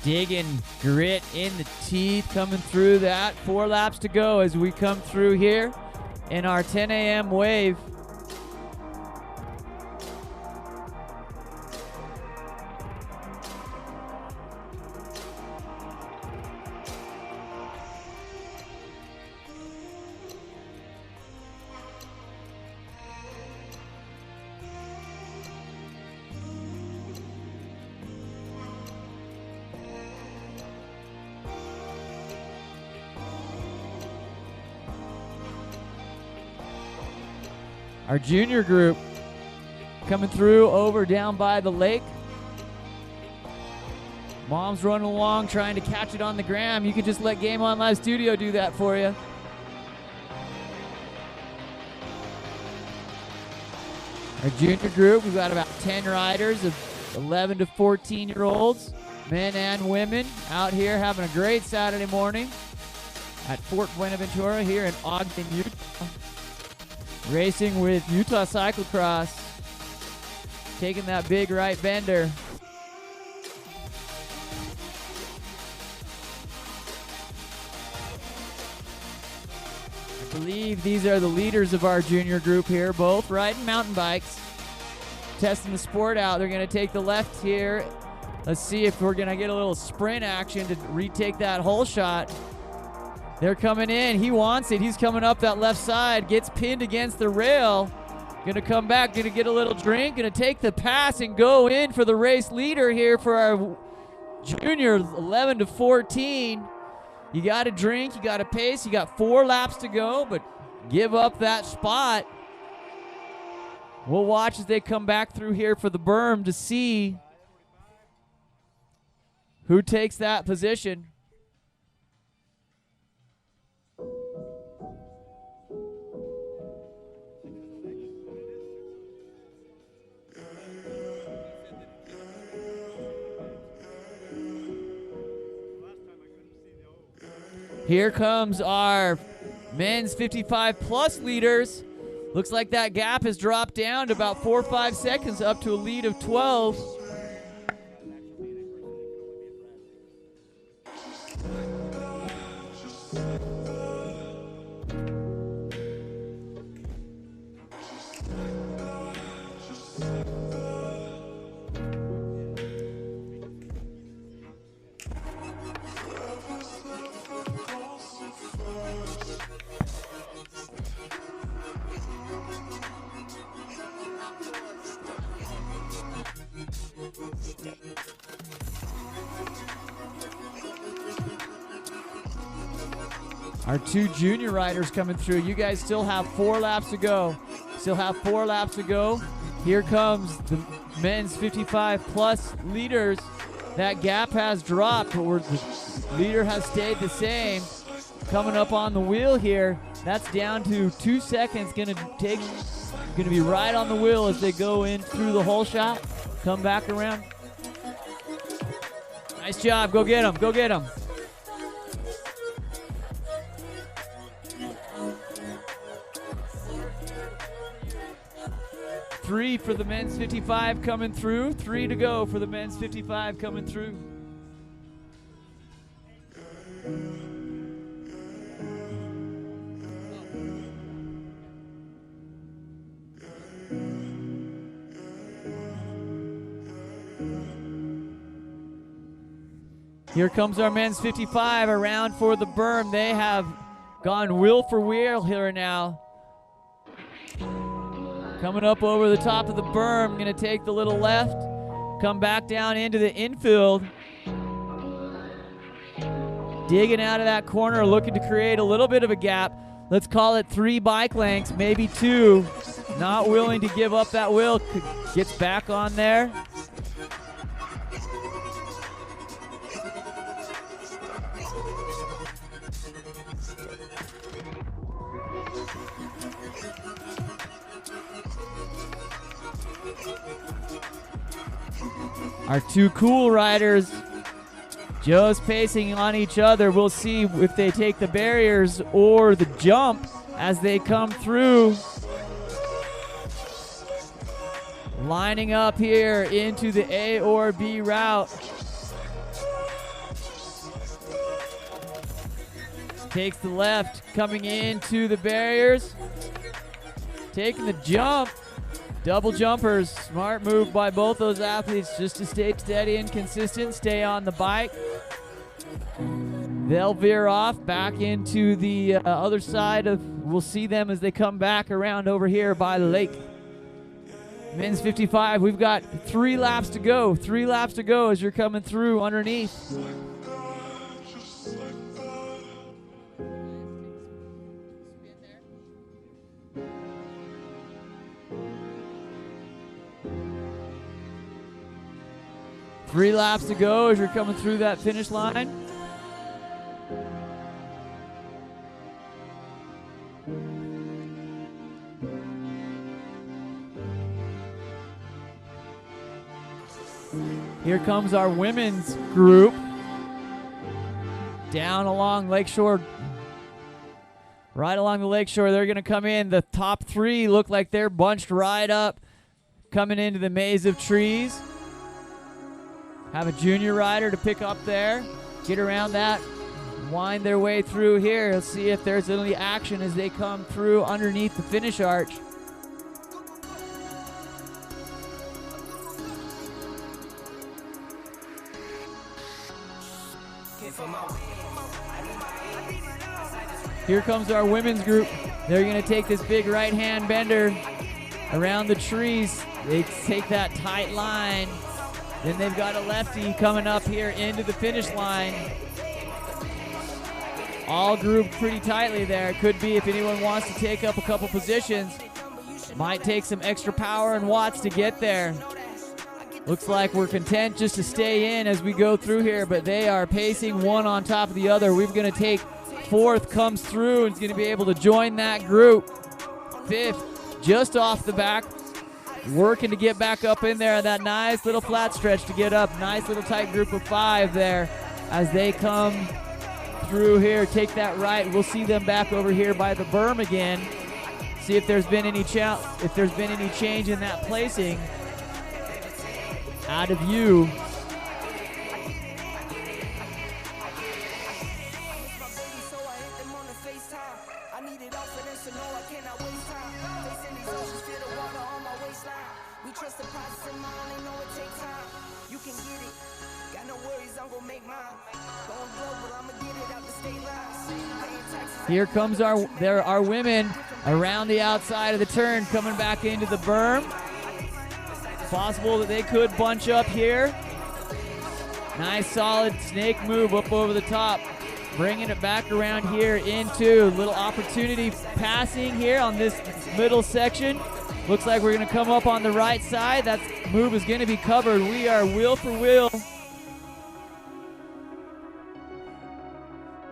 Digging grit in the teeth, coming through that. 4 laps to go as we come through here in our 10 a.m. wave. Our junior group coming through over down by the lake. Mom's running along trying to catch it on the gram. You could just let Game On Live Studio do that for you. Our junior group, we've got about 10 riders of 11 to 14-year-olds, men and women, out here having a great Saturday morning at Fort Buenaventura here in Ogden, Utah. Racing with Utah Cyclocross, taking that big right bender. I believe these are the leaders of our junior group here, both riding mountain bikes, testing the sport out. They're going to take the left here. Let's see if we're going to get a little sprint action to retake that hole shot. They're coming in. He wants it. He's coming up that left side. Gets pinned against the rail. Gonna come back, gonna get a little drink, gonna take the pass and go in for the race leader here for our juniors, 11 to 14. You got to drink, you got to pace, you got 4 laps to go, but give up that spot. We'll watch as they come back through here for the berm to see who takes that position. Here comes our men's 55 plus leaders. Looks like that gap has dropped down to about 4 or 5 seconds, up to a lead of 12. Our 2 junior riders coming through. You guys still have 4 laps to go. Still have 4 laps to go. Here comes the men's 55 plus leaders. That gap has dropped, but the leader has stayed the same. Coming up on the wheel here. That's down to 2 seconds. Gonna be right on the wheel as they go in through the hole shot. Come back around. Nice job. Go get them. Go get them. Three for the men's 55 coming through. 3 to go for the men's 55 coming through. Here comes our men's 55 around for the berm. They have gone wheel for wheel here now. Coming up over the top of the berm, going to take the little left, come back down into the infield. Digging out of that corner, looking to create a little bit of a gap. Let's call it 3 bike lengths, maybe 2. Not willing to give up that wheel. Gets back on there. Our 2 cool riders just pacing on each other. We'll see if they take the barriers or the jump as they come through. Lining up here into the A or B route. Takes the left, coming into the barriers. Taking the jump. Double jumpers. Smart move by both those athletes just to stay steady and consistent, stay on the bike. They'll veer off back into the other side of, we'll see them as they come back around over here by the lake. Men's 55, we've got 3 laps to go. 3 laps to go as you're coming through underneath. Three laps to go as you're coming through that finish line. Here comes our women's group down along Lakeshore. Right along the lakeshore, they're going to come in. The top 3 look like they're bunched right up, coming into the maze of trees. Have a junior rider to pick up there, get around that, wind their way through here. Let's see if there's any action as they come through underneath the finish arch. Here comes our women's group. They're going to take this big right-hand bender around the trees. They take that tight line. Then they've got a lefty coming up here into the finish line. All grouped pretty tightly there. Could be if anyone wants to take up a couple positions. Might take some extra power and watts to get there. Looks like we're content just to stay in as we go through here, but they are pacing one on top of the other. We're going to take fourth, comes through, and is going to be able to join that group. Fifth, just off the back, working to get back up in there. That nice little flat stretch to get up. Nice little tight group of 5 there as they come through here. Take that right. We'll see them back over here by the berm again. See if there's been any change in that placing. Out of view. Here comes our women around the outside of the turn, coming back into the berm. Possible that they could bunch up here. Nice solid snake move up over the top, bringing it back around here into little opportunity passing here on this middle section. Looks like we're going to come up on the right side. That move is going to be covered. We are wheel for wheel.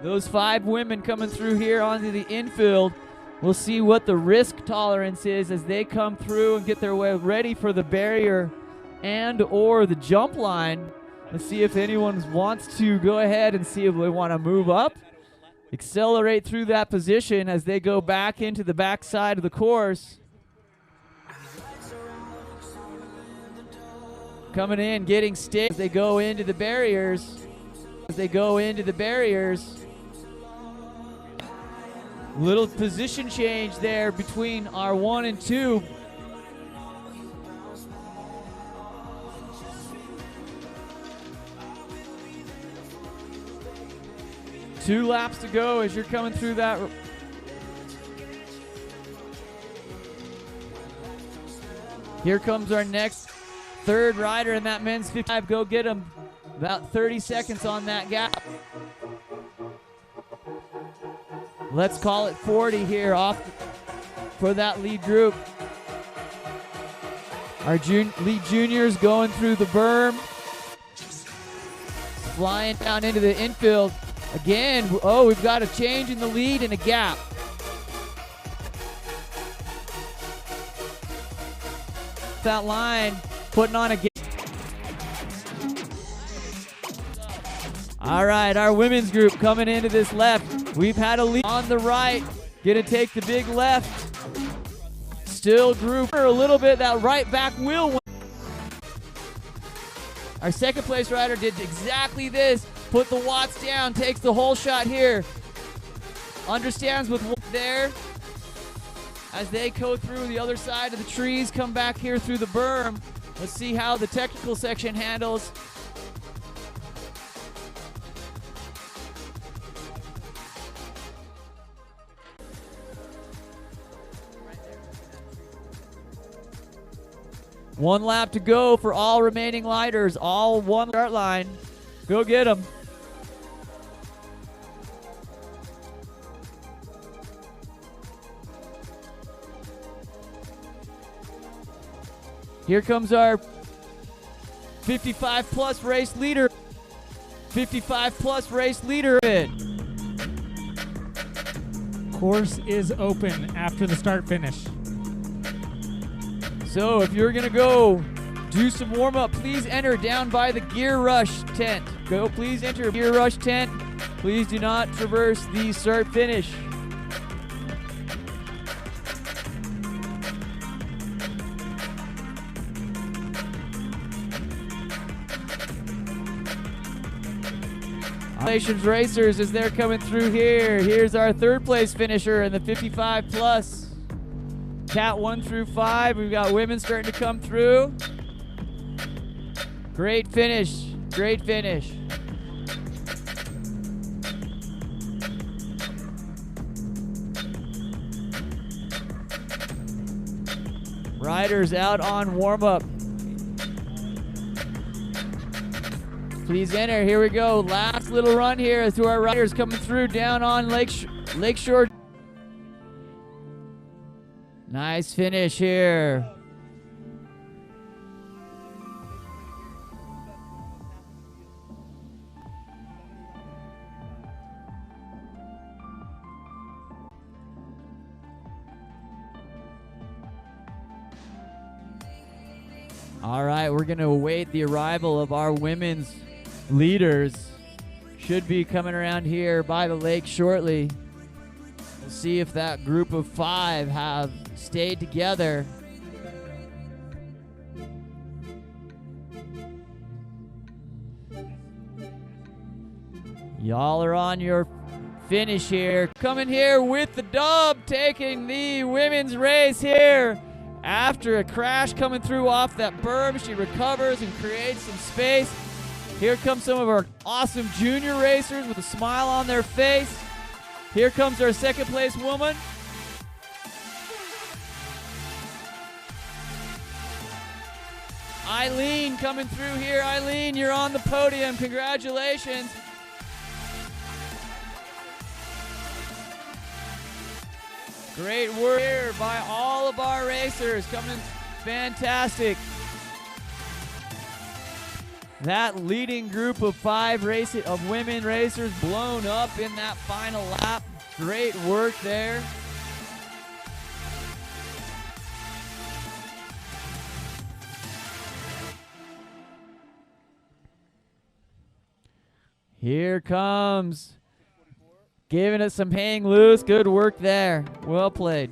Those 5 women coming through here onto the infield. We'll see what the risk tolerance is as they come through and get their way ready for the barrier and or the jump line. Let's see if anyone wants to go ahead and see if they want to move up, accelerate through that position as they go back into the back side of the course. Coming in, getting stick as they go into the barriers. Little position change there between our 1 and 2. Two laps to go as you're coming through that. Here comes our next third rider in that men's 55. Go get him. About 30 seconds on that gap. Let's call it 40 here off for that lead group. Our lead juniors going through the berm. Flying down into the infield. Again, oh, we've got a change in the lead and a gap. That line, putting on a gap. All right, our women's group coming into this left. We've had a lead on the right. Gonna take the big left. Still group a little bit. That right back wheel. Our second place rider did exactly this. Put the watts down, takes the whole shot here. Understands with there. As they go through the other side of the trees, come back here through the berm. Let's see how the technical section handles. One lap to go for all remaining lighters. All one start line. Go get them. Here comes our 55 plus race leader. 55 plus race leader. Course is open after the start finish. So if you're gonna go do some warm up, please enter down by the Gear Rush tent. Go, please enter Gear Rush tent. Please do not traverse the start finish. Congratulations racers as they're coming through here. Here's our third place finisher in the 55 plus. Cat 1 through 5. We've got women starting to come through. Great finish. Great finish. Riders out on warm-up. Please enter. Here we go. Last little run here through our riders coming through down on Lakeshore. Nice finish here. All right, we're going to await the arrival of our women's leaders. Should be coming around here by the lake shortly. We'll see if that group of 5 have stayed together. Y'all are on your finish here. Coming here with the dub, taking the women's race here. After a crash coming through off that berm, she recovers and creates some space. Here comes some of our awesome junior racers with a smile on their face. Here comes our second place woman. Eileen coming through here. Eileen, you're on the podium. Congratulations. Great work here by all of our racers. Coming in fantastic. That leading group of 5 women racers blown up in that final lap. Great work there. Here comes. Giving it some hang loose. Good work there. Well played.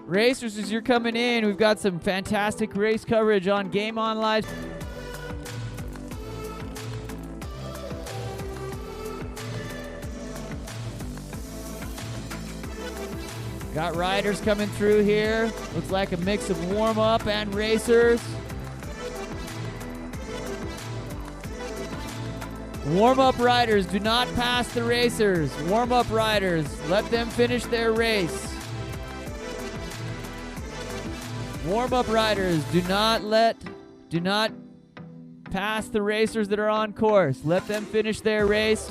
Racers, as you're coming in, we've got some fantastic race coverage on Game On Live. Got riders coming through here. Looks like a mix of warm-up and racers. Warm-up riders, do not pass the racers. Warm-up riders, let them finish their race. Warm-up riders, do not pass the racers that are on course. Let them finish their race.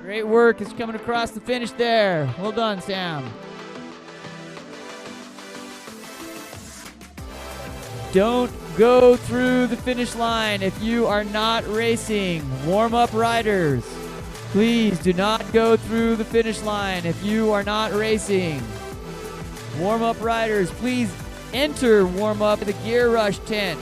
Great work is coming across the finish there. Well done, Sam. Don't go through the finish line if you are not racing. Warm-up riders, please do not go through the finish line if you are not racing. Warm-up riders, please enter warm-up the Gear Rush tent.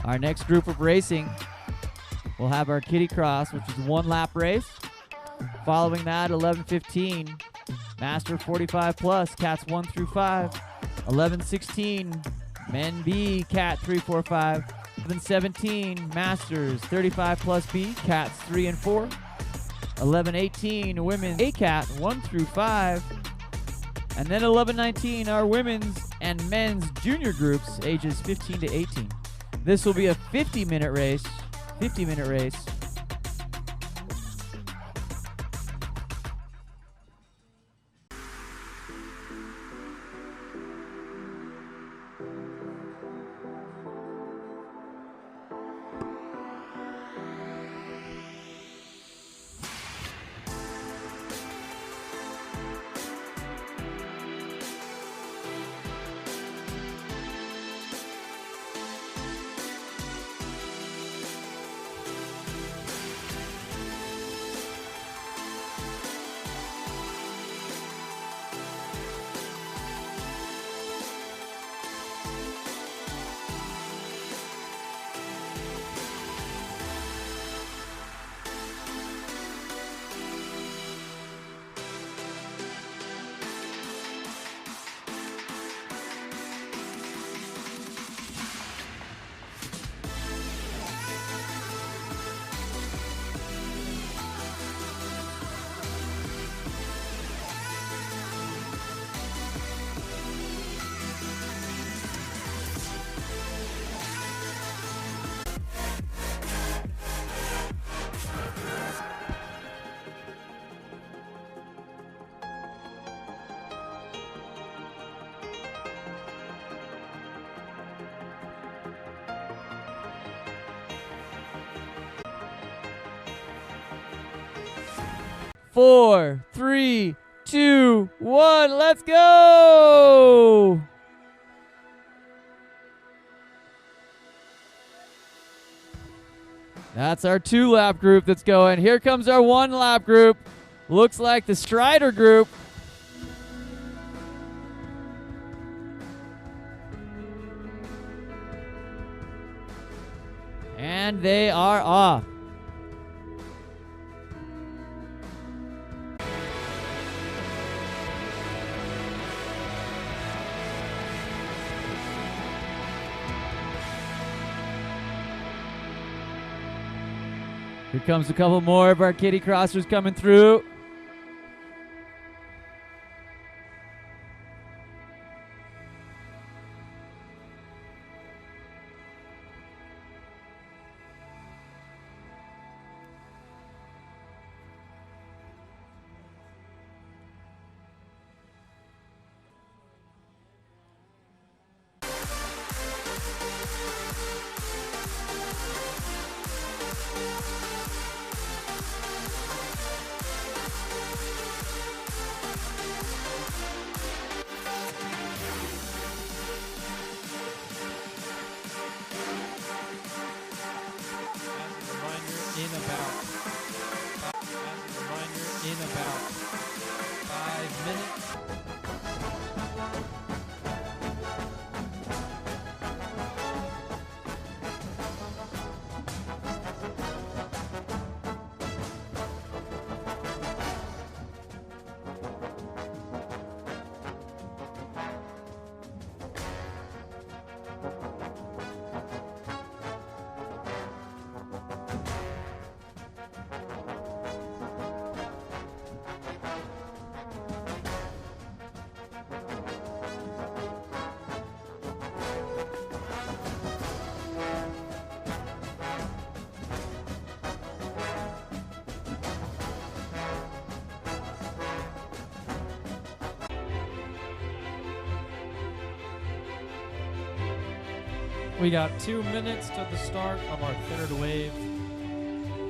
Our next group of racing, we'll have our Kitty Cross, which is a 1-lap race. Following that, 11:15, Master 45 plus, Cats 1 through 5. 11:16, Men B, Cat 3, 4, 5. 11:17, Masters 35 plus B, Cats 3 and 4. 11:18, Women's A Cat 1 through 5. And then 11:19, our women's and men's junior groups, ages 15 to 18. This will be a 50-minute race. 50-minute race. 4, 3, 2, 1. Let's go! That's our 2-lap group that's going. Here comes our 1-lap group. Looks like the Strider group. And they are off. Here comes a couple more of our kitty crossers coming through. In about 5 minutes. We got 2 minutes to the start of our third wave.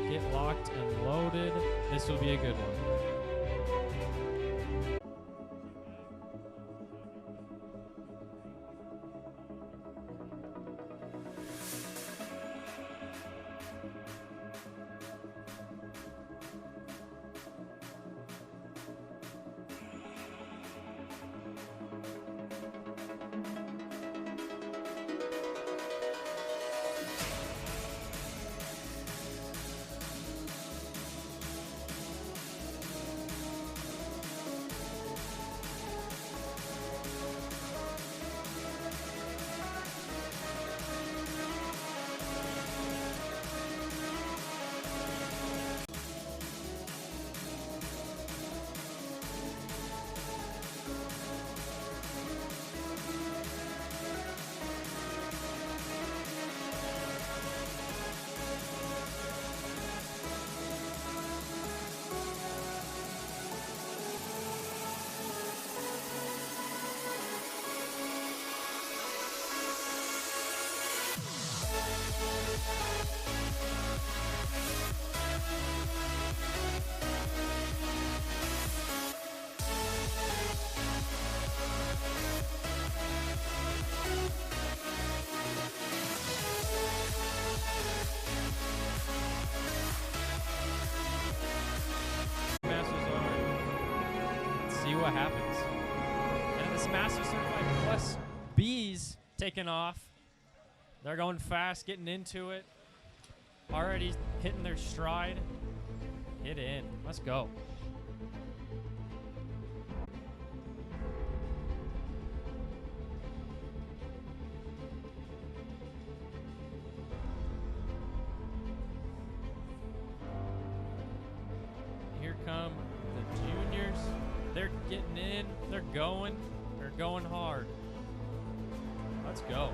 Get locked and loaded. This will be a good one. See what happens. And this Master Certified Plus B's taking off. They're going fast, getting into it. Already hitting their stride. Get in. Let's go. Here come the juniors. They're getting in. They're going. They're going hard. Let's go.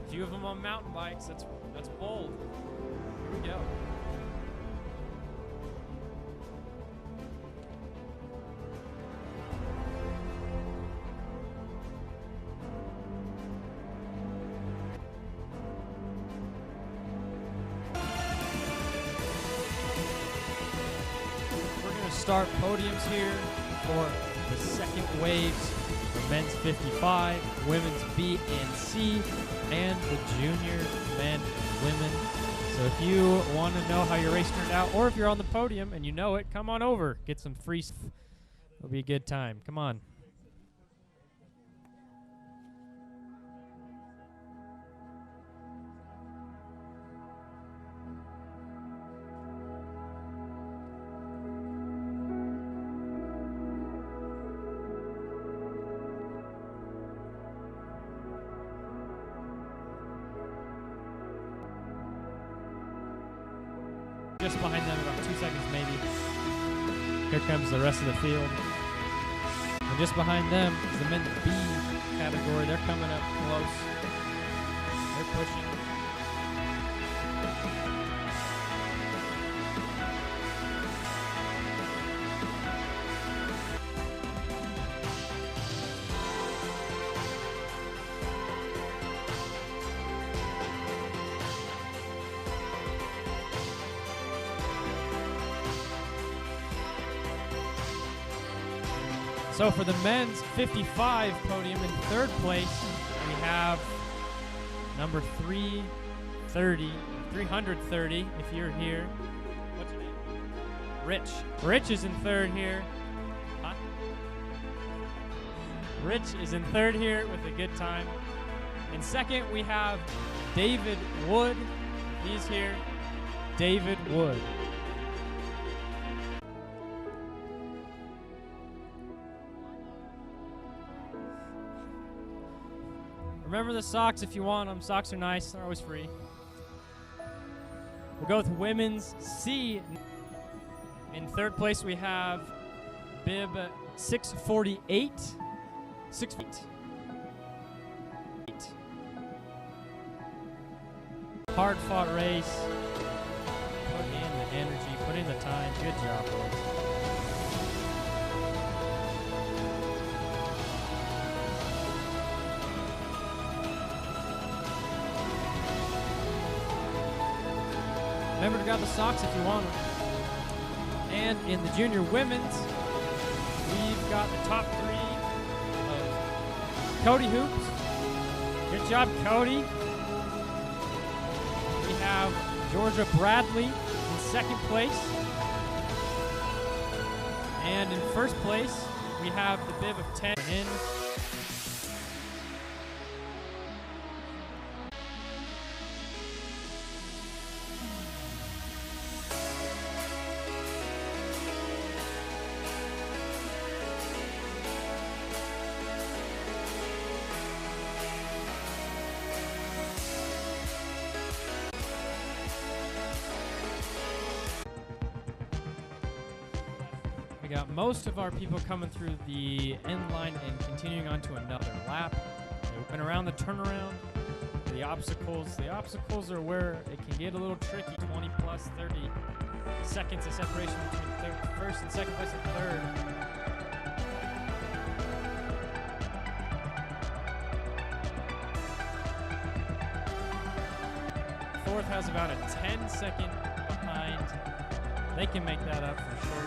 A few of them on mountain bikes. That's bold. Here we go. start podiums here for the second waves for men's 55, women's B and C, and the junior men and women. So if you want to know how your race turned out, or if you're on the podium and you know it, come on over. Get some free stuff. It'll be a good time. Come on. Just behind them, about 2 seconds maybe. Here comes the rest of the field. And just behind them is the men's B category. They're coming up close. They're pushing. So for the men's 55 podium in third place, we have number 330 if you're here. What's your name? Rich. Rich is in third here. Huh? Rich is in third here with a good time. In second, we have David Wood. He's here. David Wood. Remember the socks if you want them. Socks are nice. They're always free. We'll go with women's C. In third place, we have bib 648. 6 feet. Hard fought race. Put in the energy, put in the time. Good job, boys. Remember to grab the socks if you want them. And in the junior women's, we've got the top three of Cody Hoops. Good job, Cody. We have Georgia Bradley in second place. And in first place, we have the bib of 10 in. We got most of our people coming through the end line and continuing on to another lap. They went around the turnaround. The obstacles are where it can get a little tricky. 20 plus 30 seconds of separation between first and second place and third. Fourth has about a 10-second behind. They can make that up for sure.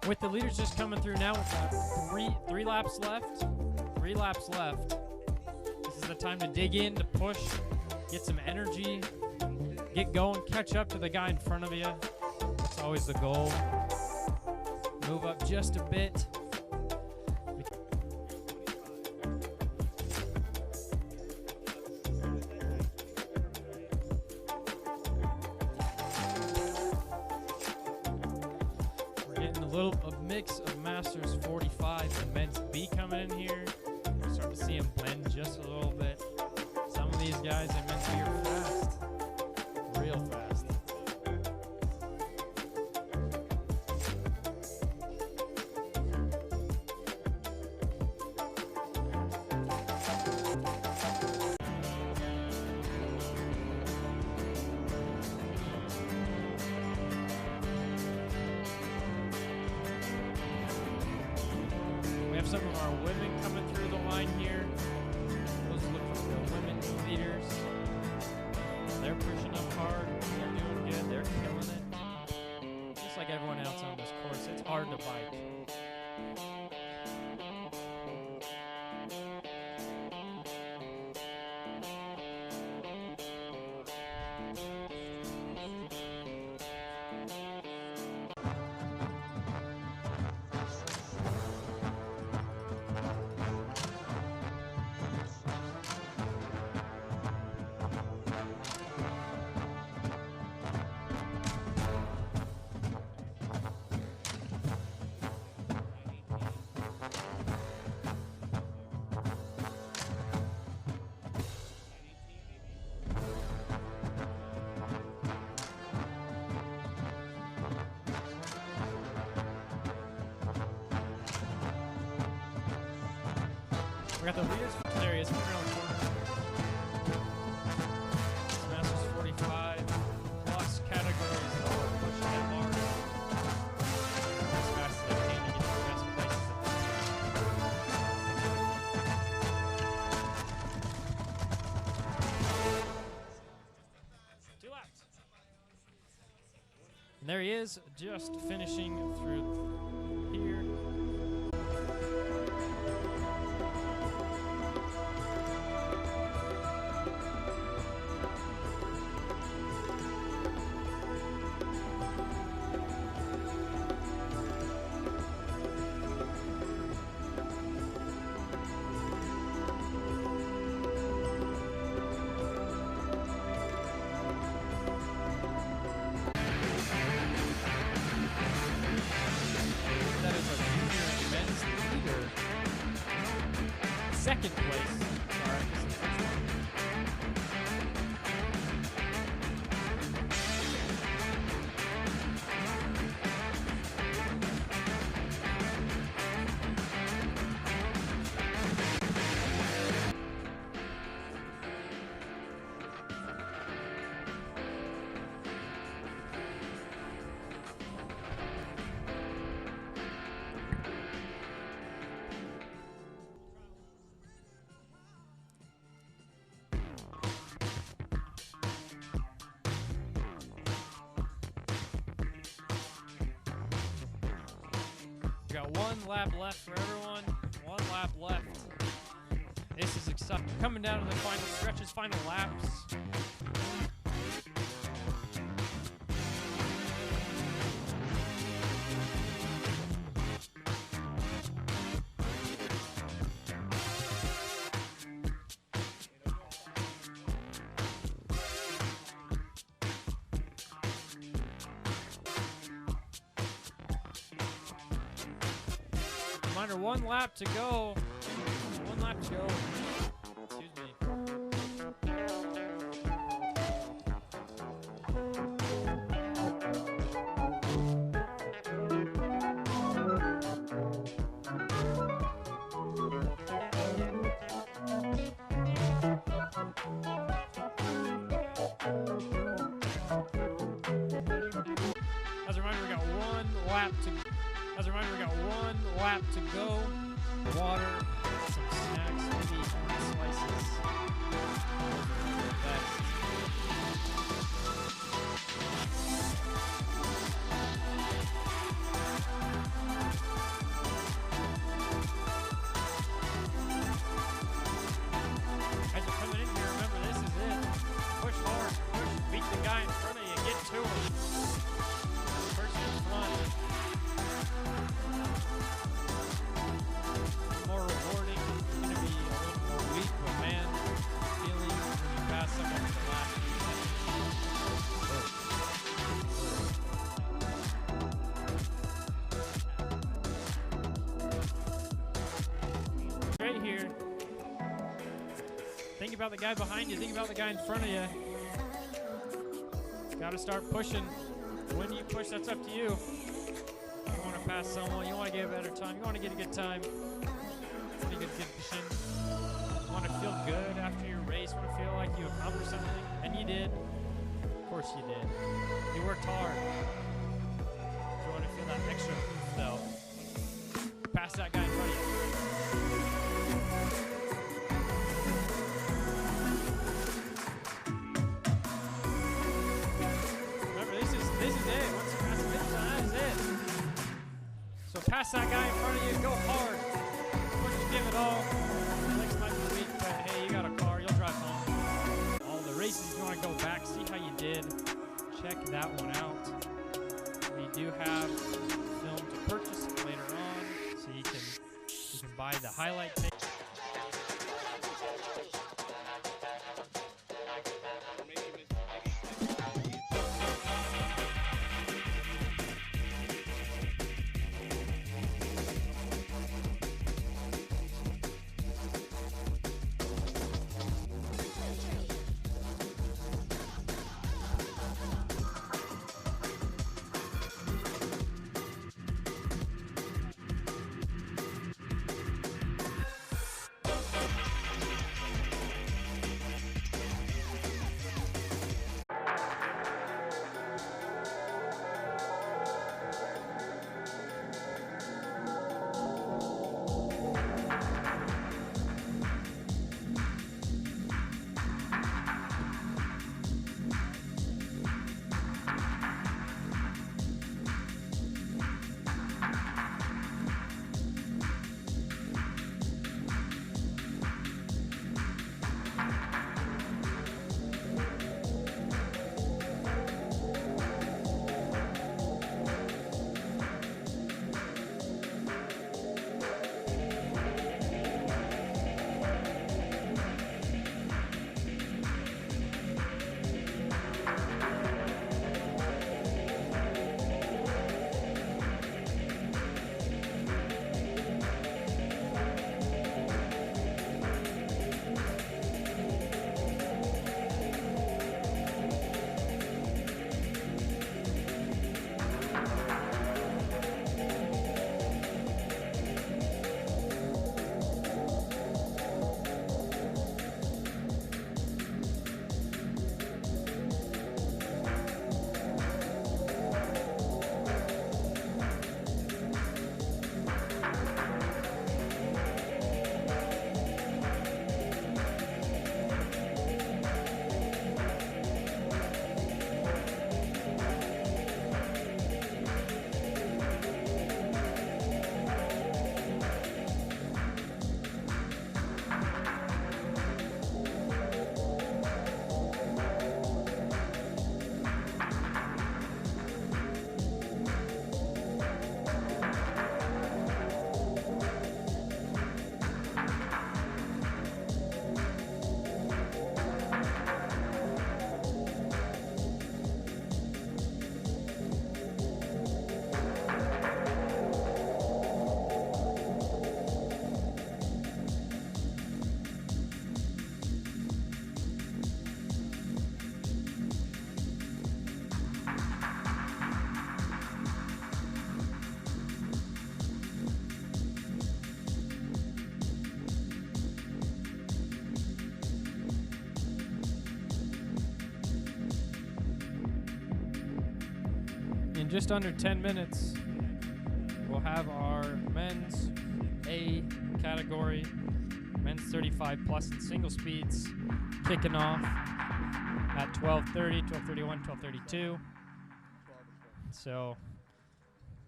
With the leaders just coming through now, we've got three laps left. 3 laps left. This is the time to dig in, to push, get some energy, get going, catch up to the guy in front of you. That's always the goal. Move up just a bit. We're getting a mix of Masters 45 and Men's B coming in here. We're starting to see them blend just a little bit. Some of these guys in Men's B are fast, real fast. We have some of our women coming through the line here. Those look for the women leaders. They're pushing up hard. They're doing good. They're killing it. Just like everyone else on this course, it's hard to bike. We got the leaders. There he is. Coming around the corner. It's Masters 45 plus categories. Pushing it hard. As fast as I can to get to the best places. 2 laps. And there he is, just finishing through here. That is our junior men's leader. Second place. Sorry, this is the first one. We got 1 lap left for everyone. 1 lap left. This is exciting. Coming down to the final stretches, final laps. Reminder, 1 lap to go. 1 lap to go. Excuse me. As a reminder, we got 1 lap to go. Water, some snacks, maybe slices. Best. here. Think about the guy behind you. Think about the guy in front of you. Got to start pushing. When you push, that's up to you. You want to pass someone. You want to get a better time. You want to get a good time. You want to get a good position. You want to feel good after your race. You want to feel like you accomplished something. And you did. Of course you did. You worked hard. You want to feel that extra though. Pass that guy in front of you. Remember, this is it. Once you pass the finish line, that is it. So pass that guy in front of you. Go hard. Push, give it all. Next might be weak, but hey, you got a car. You'll drive home. All the races, you want to go back, see how you did. Check that one out. We do have film to purchase later on, so you can buy the highlight tape. Just under 10 minutes, we'll have our men's A category, men's 35 plus and single speeds, kicking off at 12:30, 12:31, 12:32. So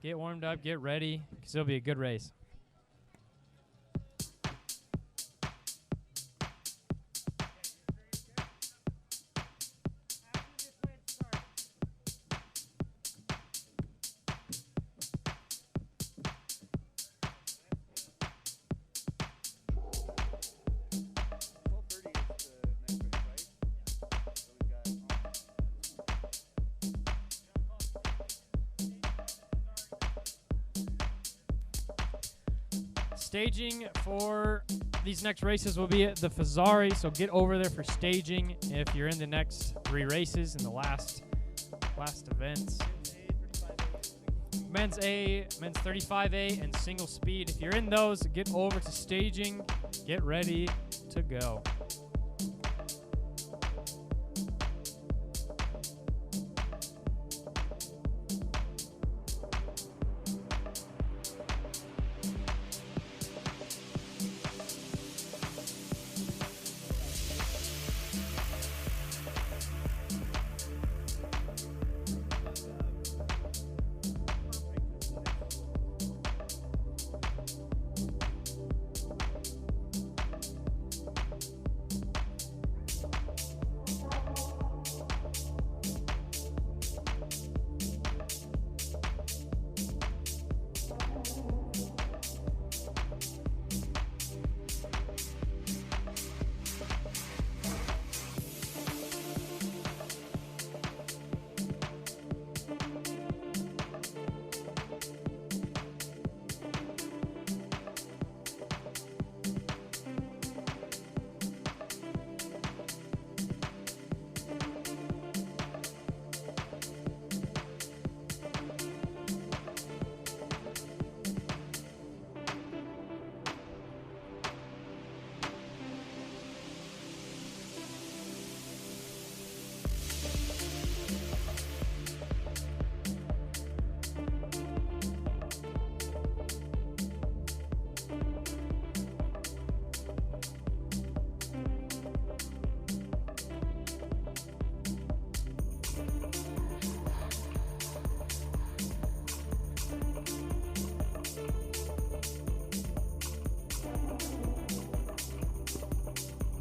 get warmed up, get ready, because it'll be a good race. Staging for These next races will be at the Fazari, so get over there for staging if you're in the next 3 races in the last events. Men's A, men's 35A, and single speed. If you're in those, get over to staging. Get ready to go.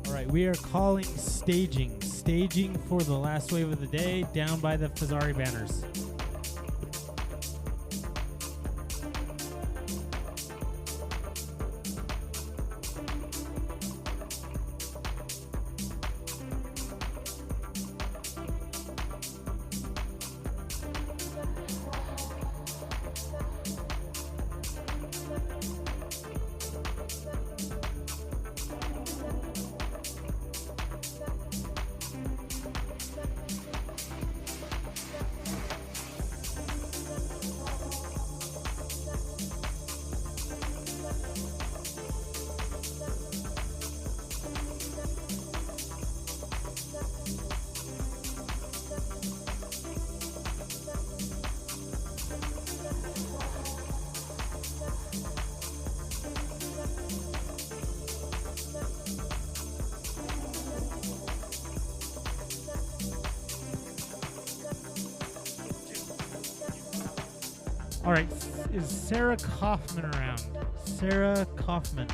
All right, we are calling staging. Staging for the last wave of the day down by the Fazari banners. All right, is Sarah Kaufman around? Sarah Kaufman.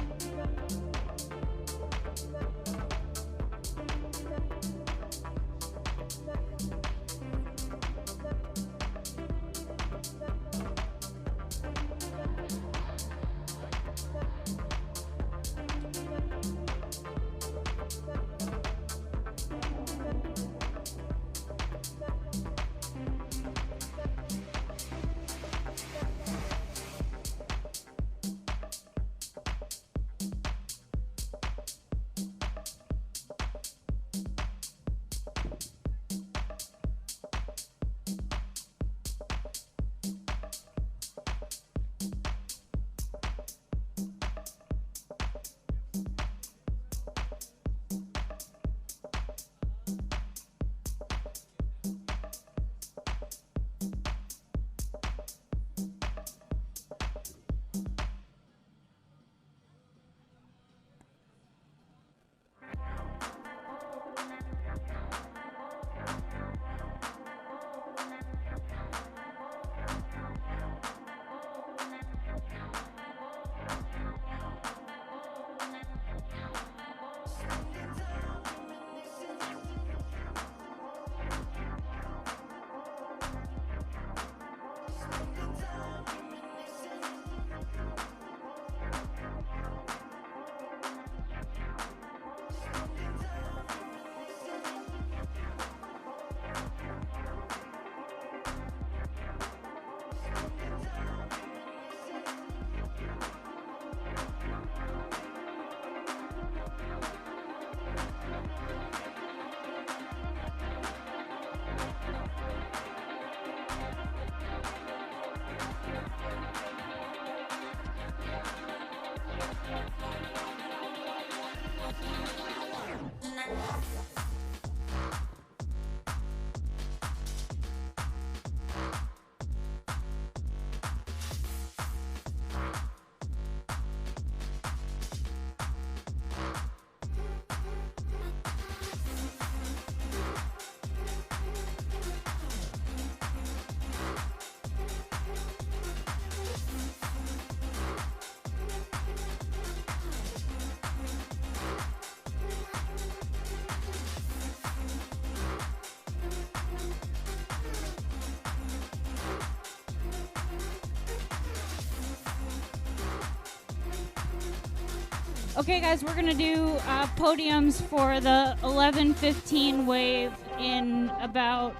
Okay, guys, we're gonna do podiums for the 11:15 wave in about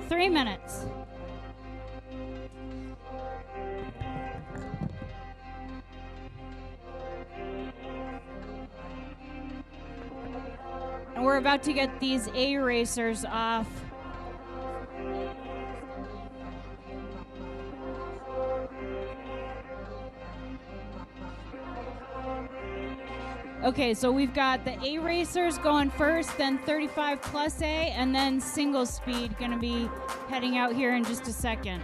3 minutes. And we're about to get these A racers off. Okay, so we've got the A racers going first, then 35 plus A, and then single speed gonna be heading out here in just a second.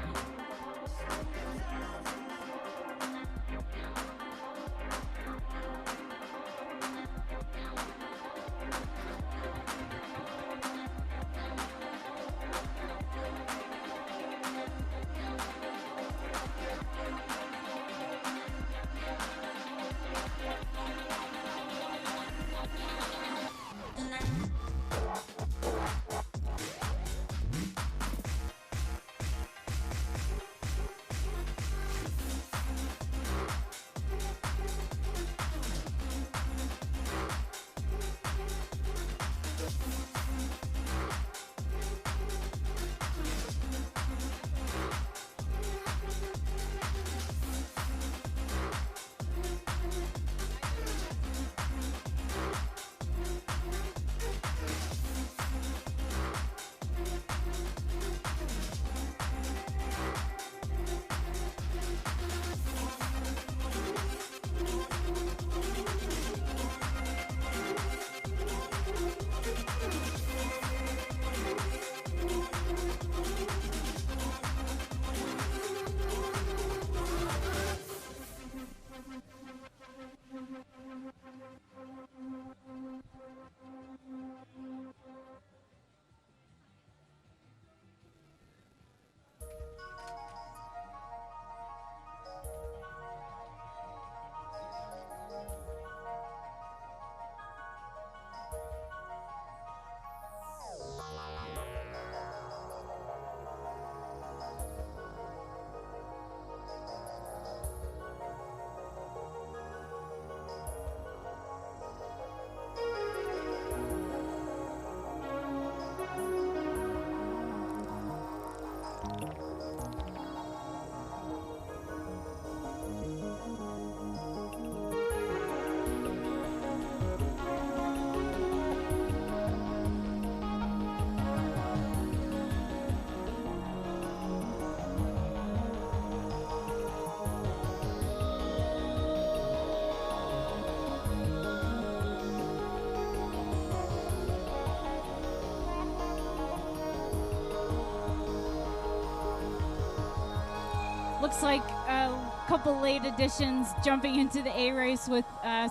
Looks like a couple late additions jumping into the A race with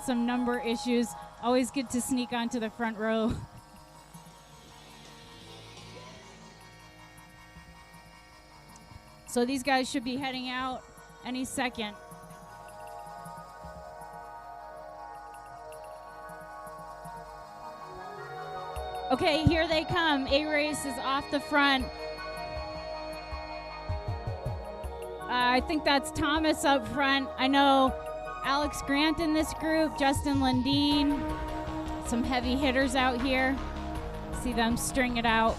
some number issues. Always good to sneak onto the front row. So these guys should be heading out any second. Okay, here they come. A race is off the front. I think that's Thomas up front. I know Alex Grant in this group, Justin Lundeen, some heavy hitters out here. See them string it out.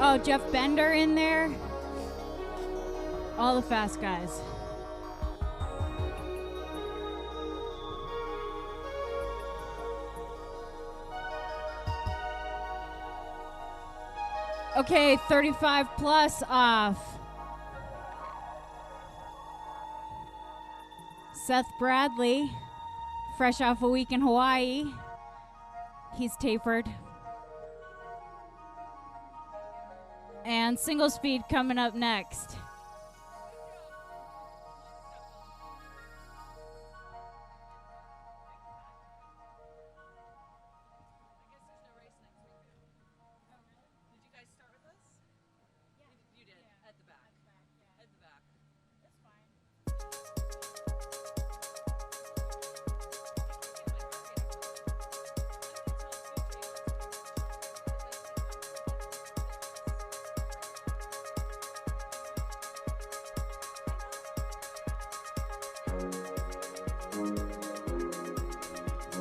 Oh, Jeff Bender in there. All the fast guys. Okay, 35 plus off. Seth Bradley, fresh off a week in Hawaii. He's tapered. And single speed coming up next.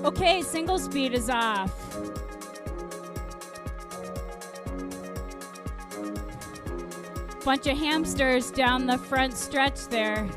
Okay, single speed is off. Bunch of hamsters down the front stretch there.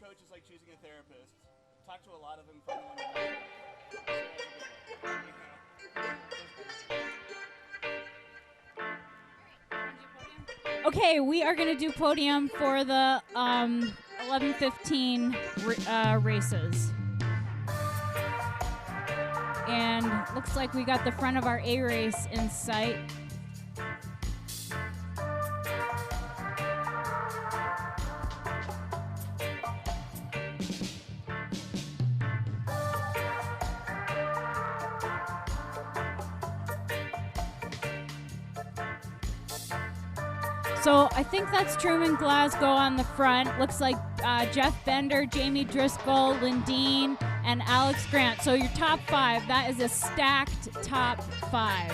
coach is like choosing a therapist. Talk to a lot of them, find the one you like. Okay, we are going to do podium for the 11:15 races. And looks like we got the front of our A race in sight. So I think that's Truman Glasgow on the front. Looks like Jeff Bender, Jamie Driscoll, Lindeen, and Alex Grant. So your top five, that is a stacked top five.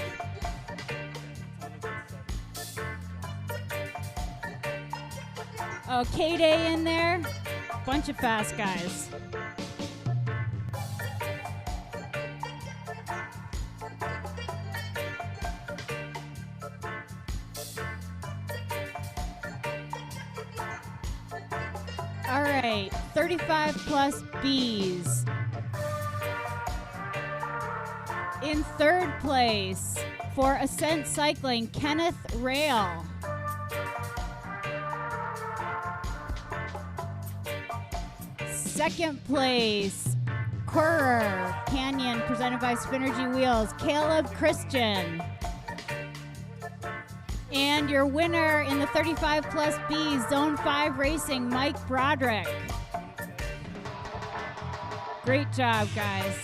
Oh, K-Day in there. Bunch of fast guys. All right, 35 plus Bs. In third place for Ascent Cycling, Kenneth Rail. Second place, Quarrer Canyon, presented by Spinergy Wheels, Caleb Christian. And your winner in the 35 plus B, Zone 5 Racing, Mike Broderick. Great job, guys.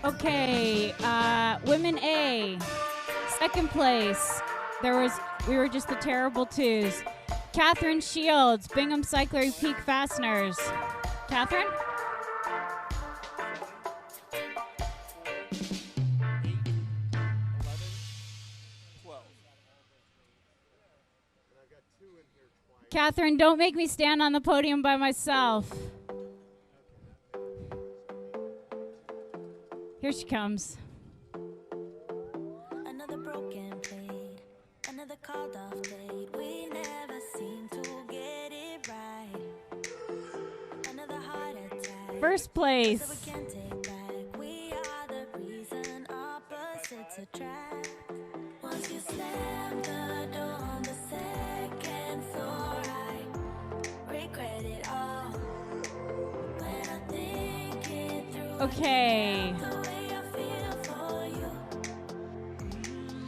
Okay, women A, second place. We were just the terrible twos. Catherine Shields, Bingham Cycler Peak Fasteners. Catherine? 12. Catherine, don't make me stand on the podium by myself. Here she comes. Another broken plate, another called off date. We never seem to get it right. Another heart attack. First place. So we can't take back. We are the reason opposites attract. Once you slam the door on the second floor, I regret it all. When I think it through. Okay.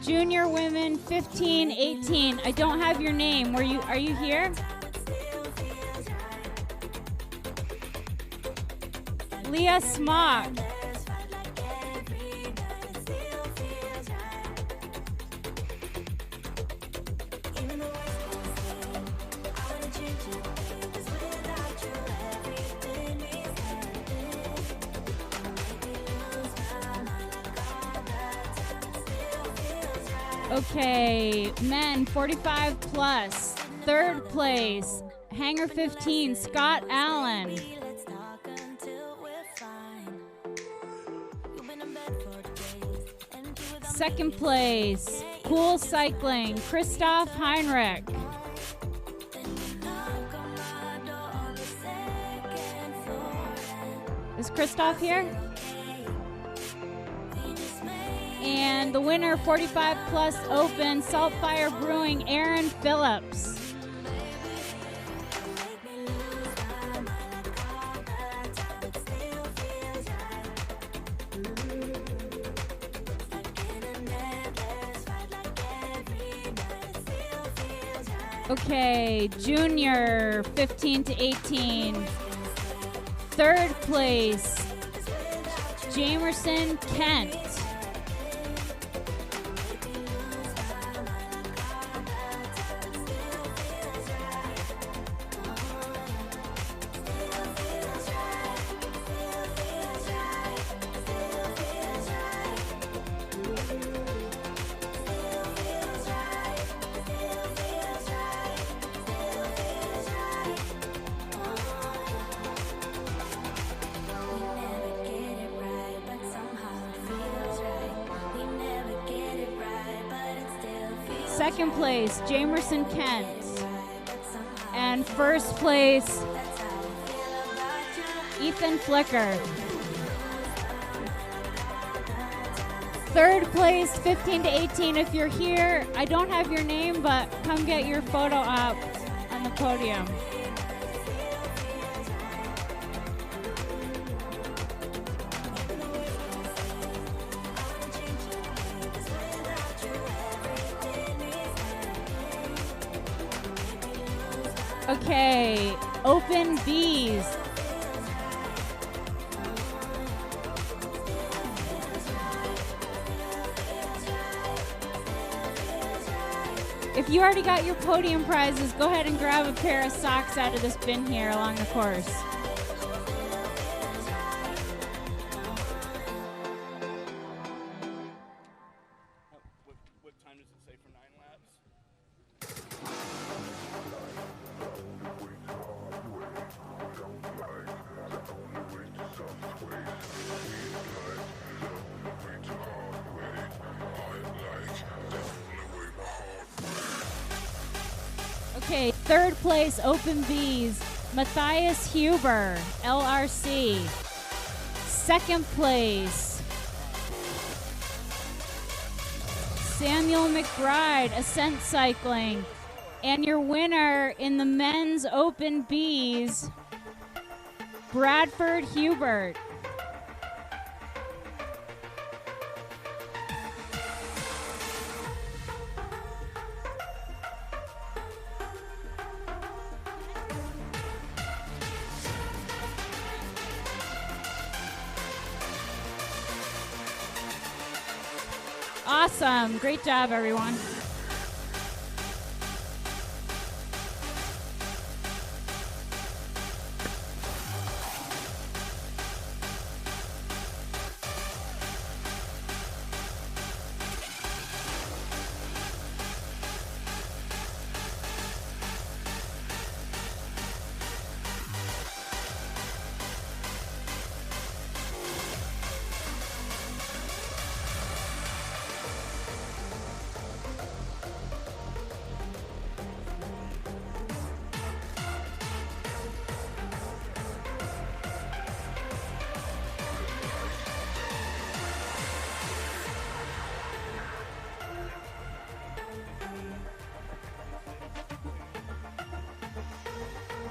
Junior women 15, 18. I don't have your name. Are you here? Leah Smock. Okay, men 45 plus. Third place, Hanger 15, Scott Allen. Second place, Cool Cycling, Christoph Heinrich. Is Christoph here? And the winner, 45 plus open, Saltfire Brewing, Aaron Phillips. Okay, junior, 15 to 18. Third place, Jamerson Kent. Second place, Jamerson Kent. And first place, Ethan Flicker. Third place, 15 to 18. If you're here, I don't have your name, but come get your photo up on the podium. Okay, open Bs. If you already got your podium prizes, go ahead and grab a pair of socks out of this bin here along the course. What time does it say for 9 laps? Okay, third place, open Bs, Matthias Huber, LRC. Second place, Samuel McBride, Ascent Cycling. And your winner in the men's open Bs, Bradford Hubert. awesome. Great job, everyone.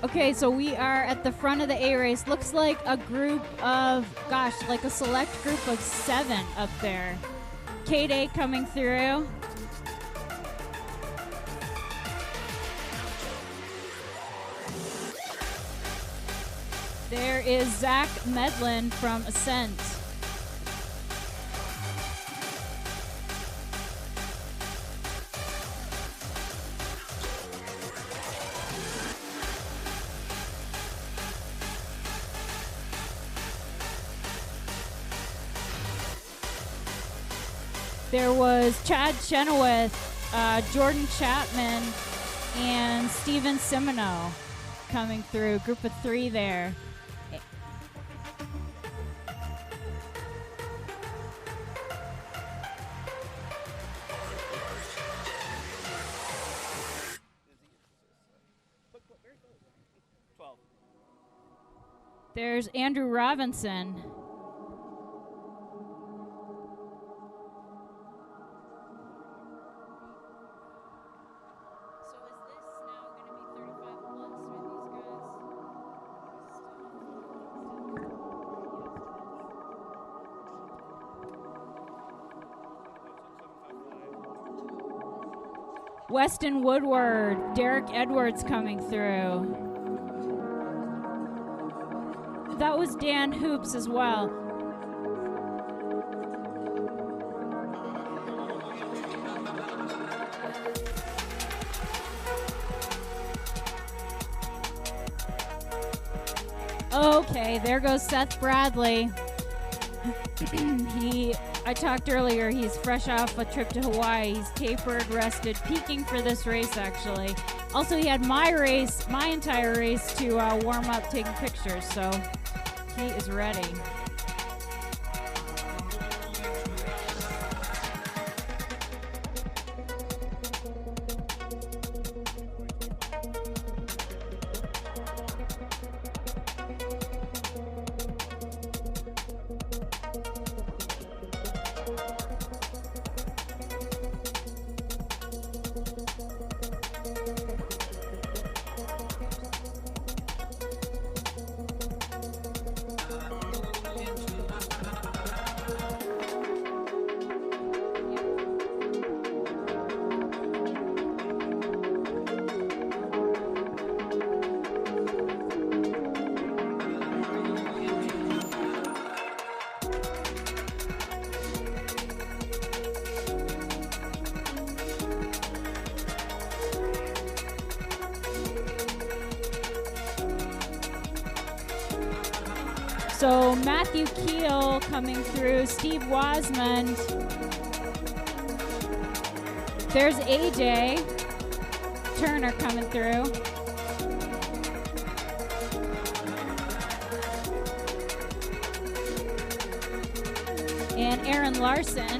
Okay, so we are at the front of the A race. Looks like a group of, gosh, like a select group of 7 up there. K-Day coming through. There is Zach Medlin from Ascent. There was Chad Chenoweth, Jordan Chapman, and Steven Simino coming through. Group of 3 there. There's Andrew Robinson. Weston Woodward, Derek Edwards coming through. That was Dan Hoops as well. Okay, there goes Seth Bradley. I talked earlier, he's fresh off a trip to Hawaii. He's tapered, rested, peaking for this race actually. Also, he had my entire race to warm up, taking pictures, so he is ready. So Matthew Keel coming through, Steve Wasmond. There's AJ Turner coming through. And Aaron Larson.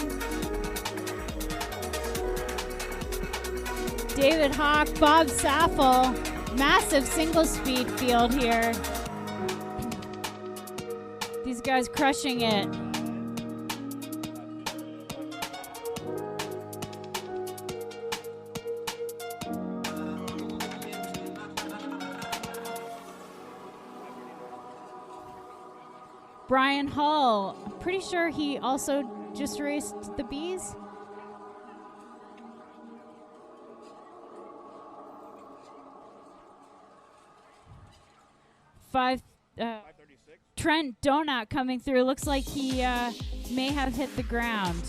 David Hawk, Bob Saffel. Massive single speed field here. These guys crushing it. Brian Hull, I'm pretty sure he also just raced the Bees. Trent Donut coming through. Looks like he may have hit the ground.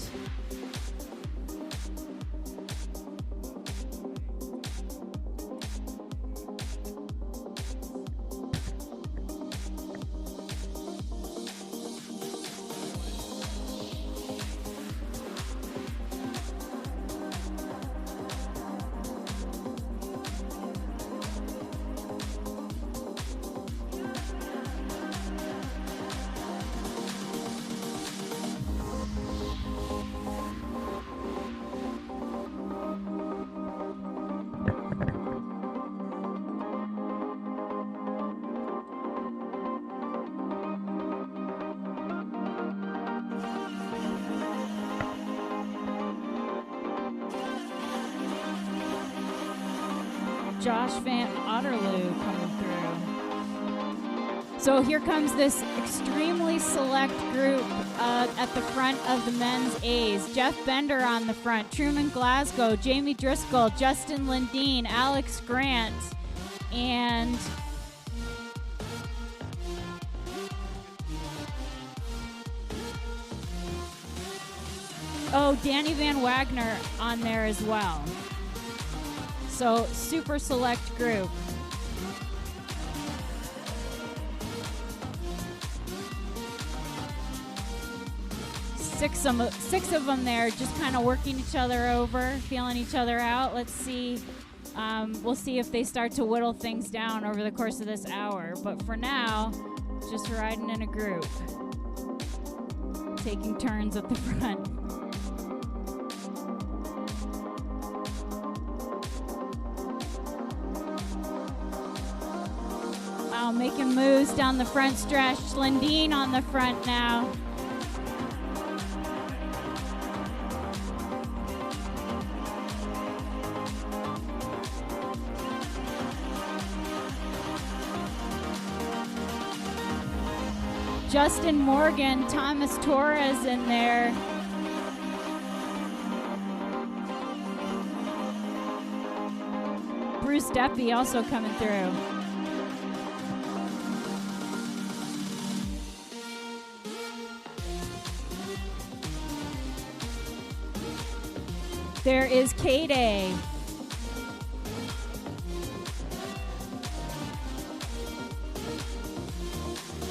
Josh Van Otterloo coming through. So here comes this extremely select group at the front of the men's A's. Jeff Bender on the front, Truman Glasgow, Jamie Driscoll, Justin Lindeen, Alex Grant, and Danny Van Wagner on there as well. So super select group. Six of them there just kind of working each other over, feeling each other out. Let's see. We'll see if they start to whittle things down over the course of this hour. But for now, just riding in a group, taking turns at the front. Making moves down the front stretch. Lindeen on the front now. Justin Morgan, Thomas Torres in there. Bruce Deppy also coming through. There is K-Day.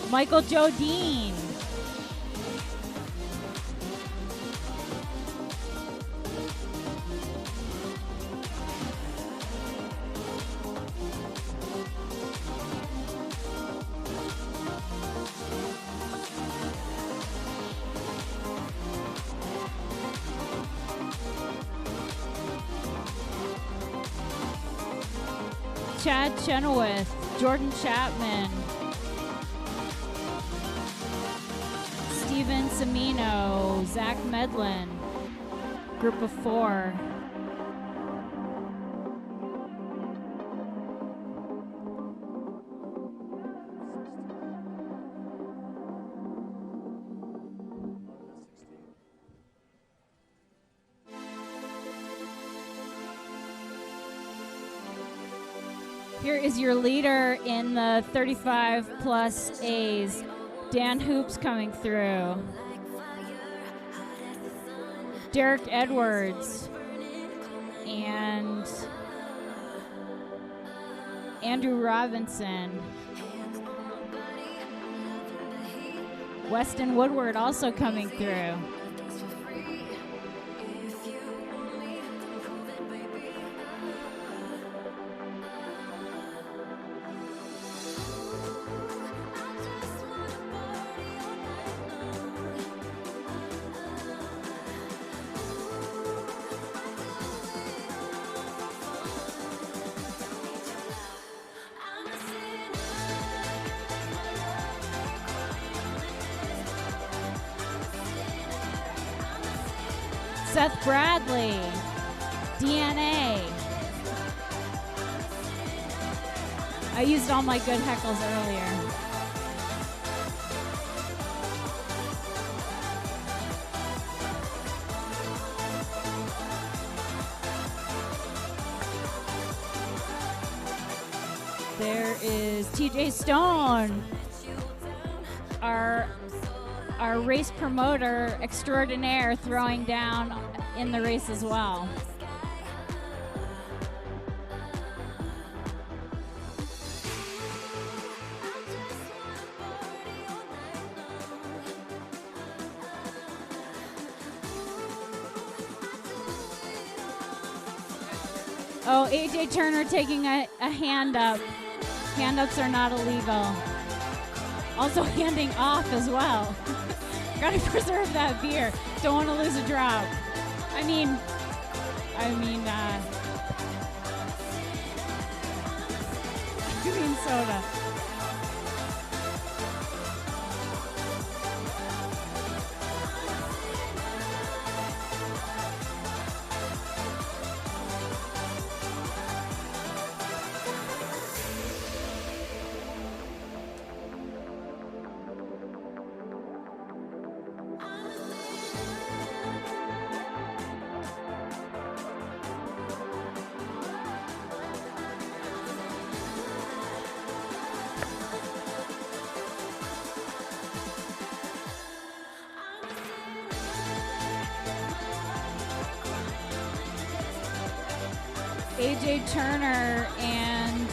Michael Jodine. Chad Chenoweth, Jordan Chapman, Steven Semino, Zach Medlin, group of 4. Here is your leader in the 35 plus A's, Dan Hoops coming through. Derek Edwards and Andrew Robinson. Weston Woodward also coming through. Seth Bradley, DNA. I used all my good heckles earlier. There is TJ Stone, our race promoter extraordinaire, throwing down in the race as well. Oh, AJ Turner taking a hand up. Hand-ups are not illegal. Also handing off as well. Gotta preserve that beer. Don't want to lose a drop. I mean, soda. AJ Turner and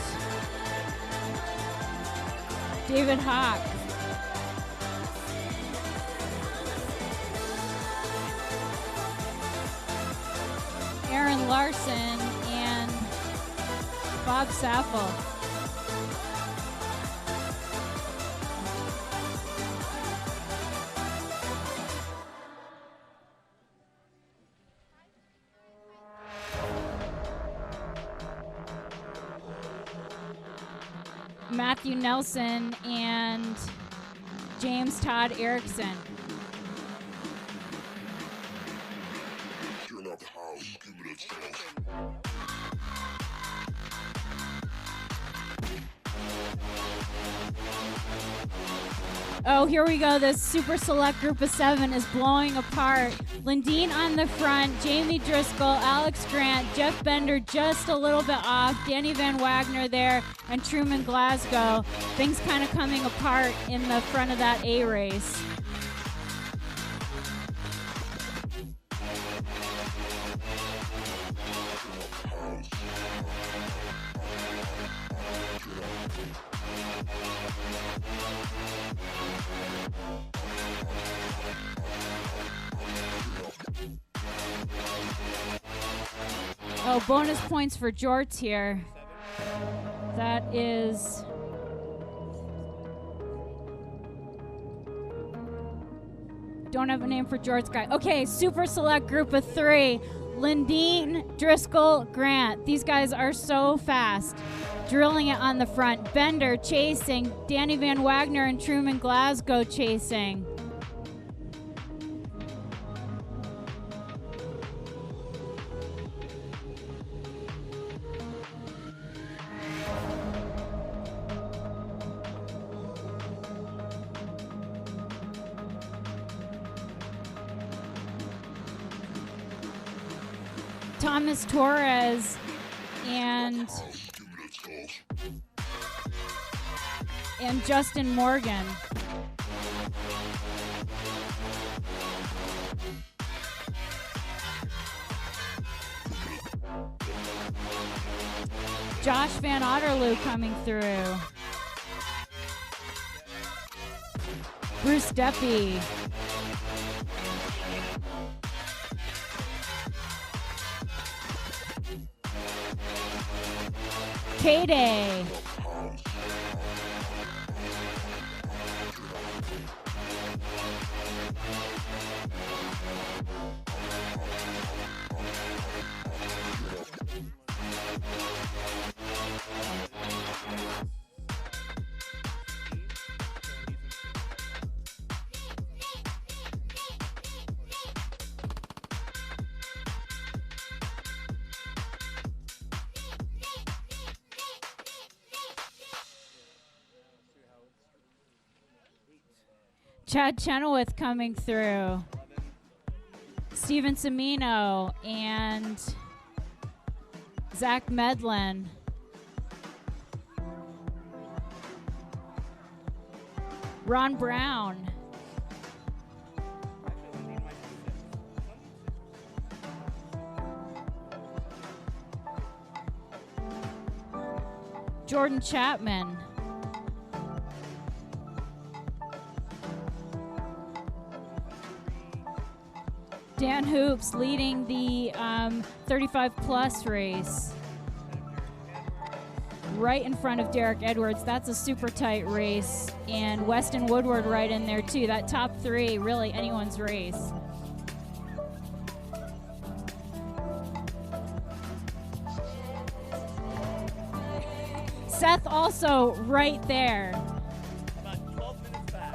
David Hawk. Aaron Larson and Bob Saffel. Matthew Nelson and James Todd Erickson. Oh, here we go. This super select group of 7 is blowing apart. Lindeen on the front, Jamie Driscoll, Alex Grant, Jeff Bender just a little bit off, Danny Van Wagner there, and Truman Glasgow. Things kind of coming apart in the front of that A race. Oh, bonus points for Jorts here. That is... Don't have a name for Jorts guy. Okay, super select group of 3. Lindeen, Driscoll, Grant. These guys are so fast. Drilling it on the front. Bender chasing. Danny Van Wagner and Truman Glasgow chasing. Thomas Torres and Justin Morgan. Josh Van Otterloo coming through. Bruce Deppy. K-Day. Chad Chenoweth coming through. Steven Semino and Zach Medlin. Ron Brown. Jordan Chapman. Dan Hoops leading the 35 plus race. Right in front of Derek Edwards. That's a super tight race. And Weston Woodward right in there too. That top 3, really anyone's race. Seth also right there. About 12 minutes back.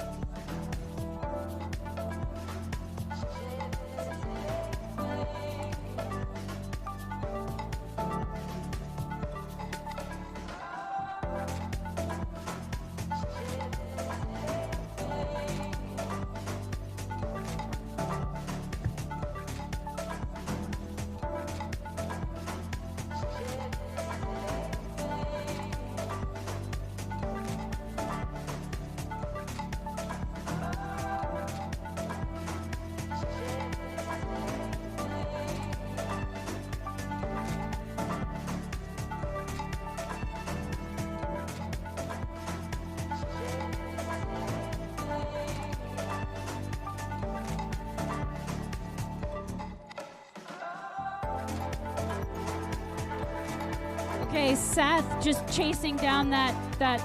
Okay, Seth just chasing down that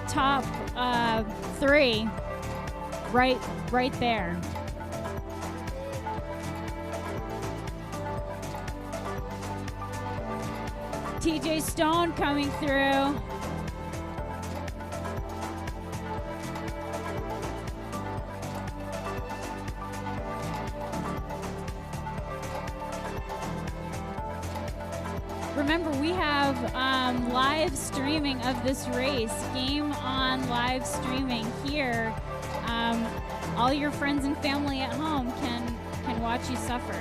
top 3. Right there. TJ Stone coming through. Remember, we have live streaming of this race, Game On live streaming here. All your friends and family at home can watch you suffer.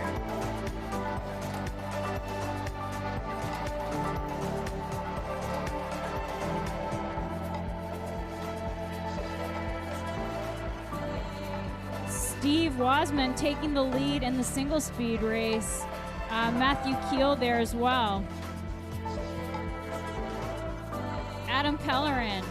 Steve Wasman taking the lead in the single speed race. Matthew Keel there as well. Adam Pellerin.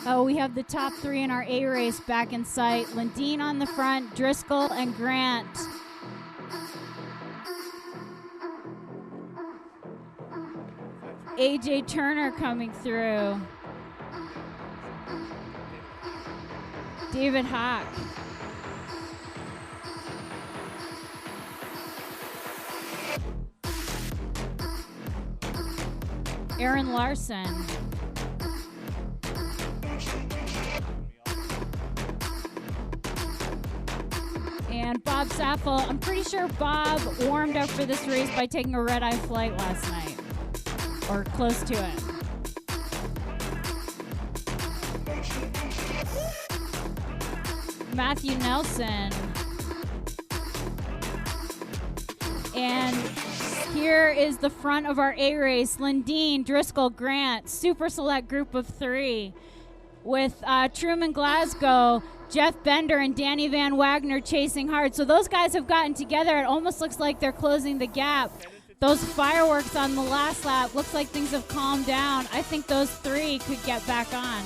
Oh, we have the top 3 in our A race back in sight. Lundeen on the front, Driscoll and Grant. AJ Turner coming through. David Hawk. Aaron Larson. And Bob Saffel. I'm pretty sure Bob warmed up for this race by taking a red-eye flight last night. Or close to it. Matthew Nelson. And here is the front of our A race. Lundeen, Driscoll, Grant, super select group of 3. With Truman Glasgow, Jeff Bender, and Danny Van Wagner chasing hard. So those guys have gotten together. It almost looks like they're closing the gap. Those fireworks on the last lap, looks like things have calmed down. I think those 3 could get back on.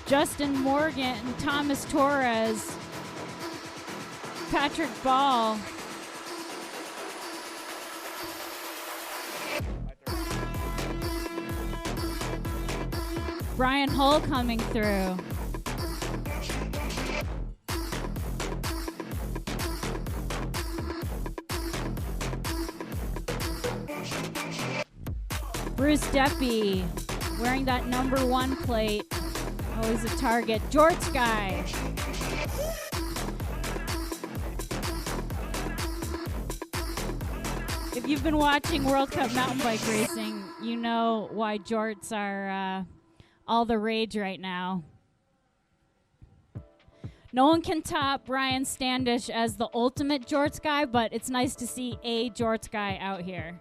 Justin Morgan, Thomas Torres, Patrick Ball. Brian Hull coming through. Bruce Deppie wearing that number 1 plate. Always a target. Jorts guy. If you've been watching World Cup mountain bike racing, you know why jorts are all the rage right now. No one can top Ryan Standish as the ultimate jorts guy, but it's nice to see a jorts guy out here.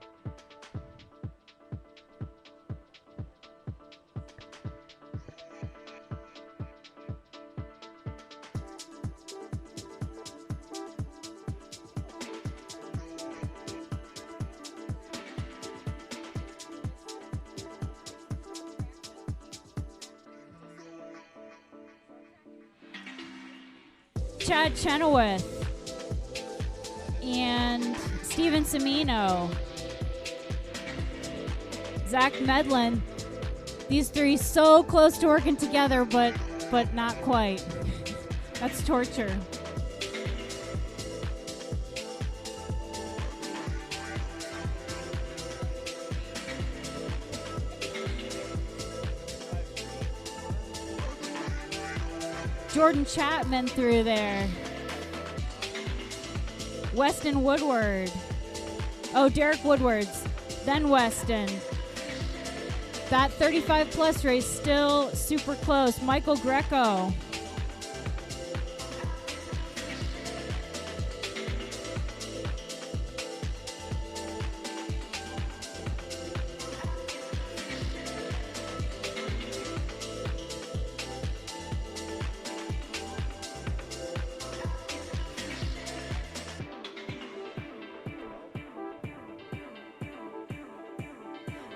Chad Chenoweth and Steven Semino, Zach Medlin. These 3 so close to working together, but not quite. That's torture. Jordan Chapman through there. Weston Woodward. Oh, Derek Woodward's. Then Weston. That 35 plus race still super close. Michael Greco.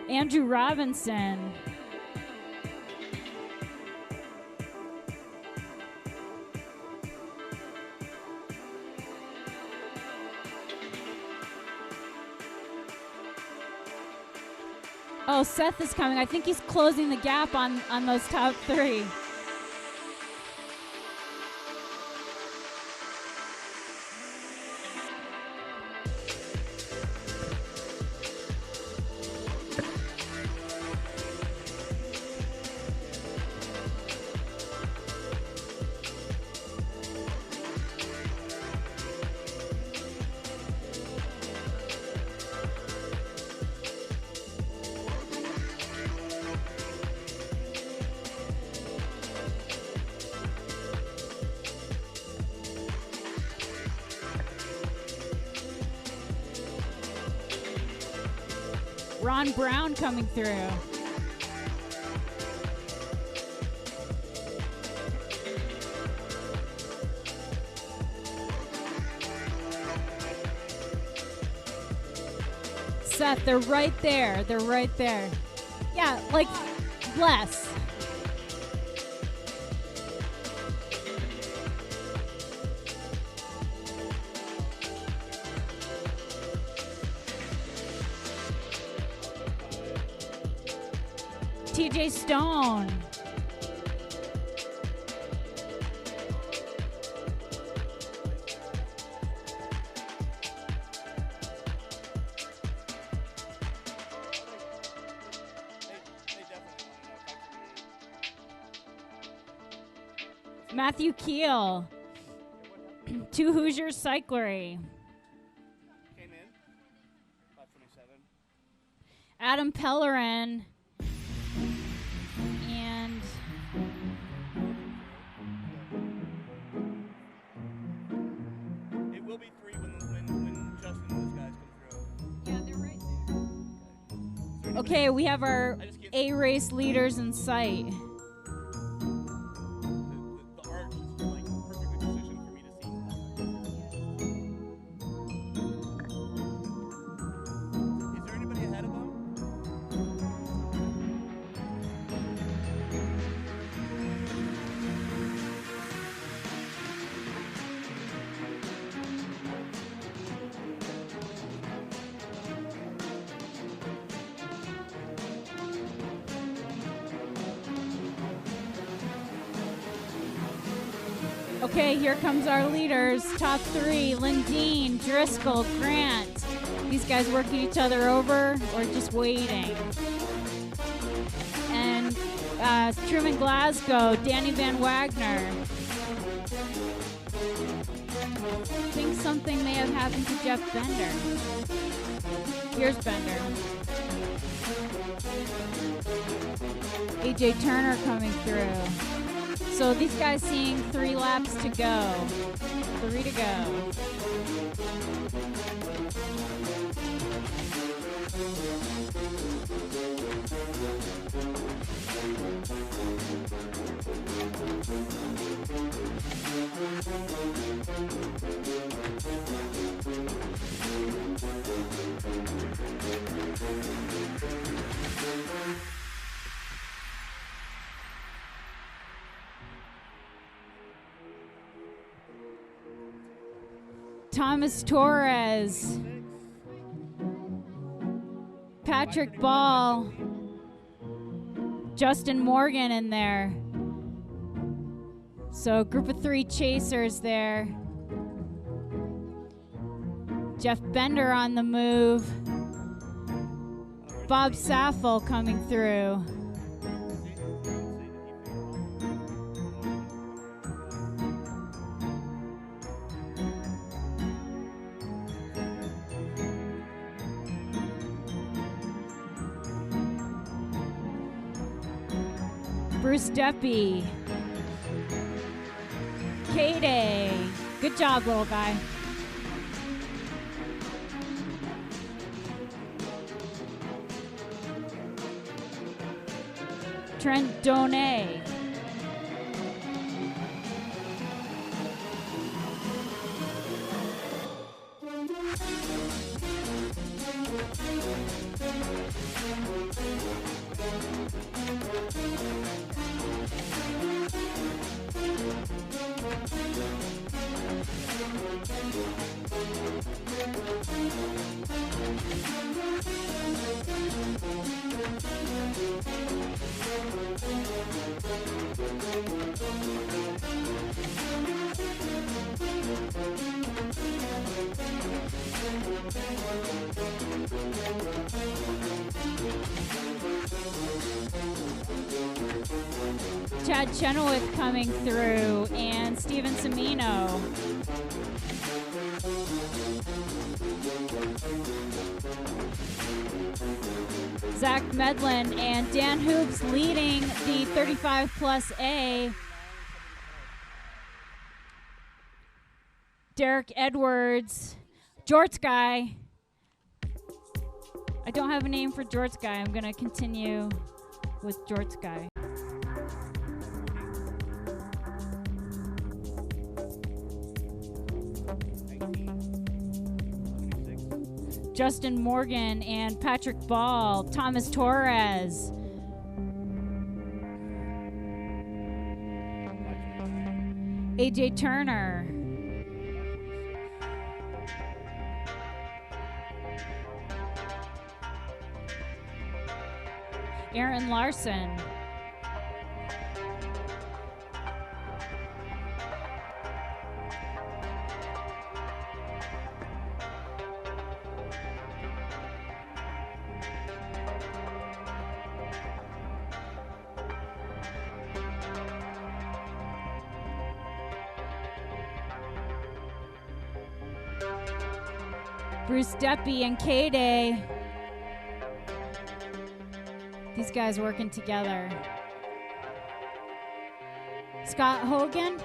Andrew Robinson. Oh, Seth is coming. I think he's closing the gap on those top three. Ron Brown coming through. Seth, they're right there. They're right there. Yeah, like less. TJ Stone. Matthew Keel. Two Hoosiers Cyclery. Came in. 527. Adam Pellerin. And It will be 3 when Justin and those guys come through. Yeah, they're right there. okay, we have our A race leaders in sight. The arch is like perfectly positioned for me to see. Is there anybody ahead of them? Okay, here comes our leaders. Top three, Lindeen, Driscoll, Grant. These guys working each other over or just waiting. And Truman Glasgow, Danny Van Wagner. I think something may have happened to Jeff Bender. Here's Bender. AJ Turner coming through. So these guys seeing 3 laps to go. 3 to go. Thomas Torres, Patrick Ball, Justin Morgan in there. So group of 3 chasers there. Jeff Bender on the move. Bob Saffel coming through. Bruce Deppy. K-Day. Good job, little guy. Trent Donay. Chad Chenoweth coming through, and Steven Semino. Zach Medlin and Dan Hoops leading the 35 plus A. Derek Edwards, Jorts guy. I don't have a name for Jorts guy. I'm gonna continue with Jorts guy. Justin Morgan and Patrick Ball, Thomas Torres. AJ Turner. Aaron Larson. Bruce Deppy and K-Day. These guys working together. Scott Hogan.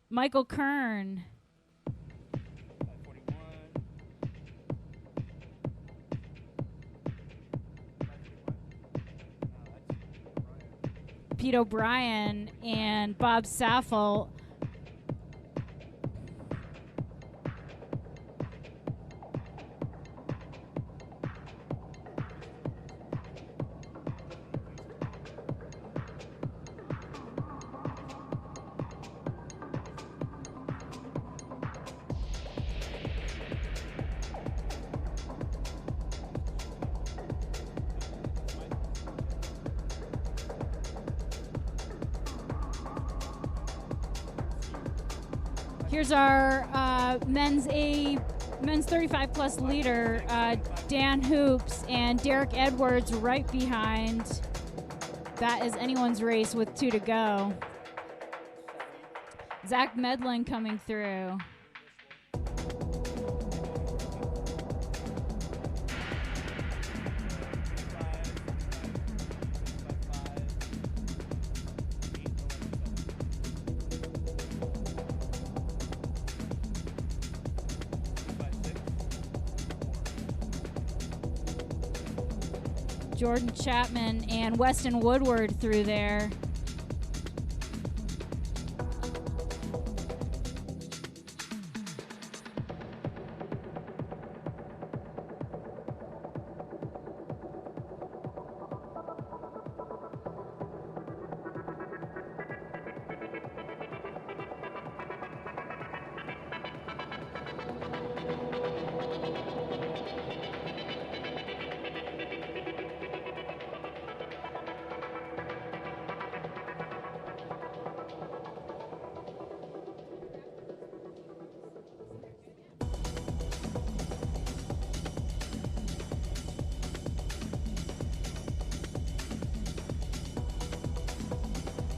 Michael Kern. Pete O'Brien and Bob Saffel. Here's our men's 35 plus leader, Dan Hoops and Derek Edwards right behind. That is anyone's race with 2 to go. Zach Medlin coming through. Jordan Chapman and Weston Woodward through there.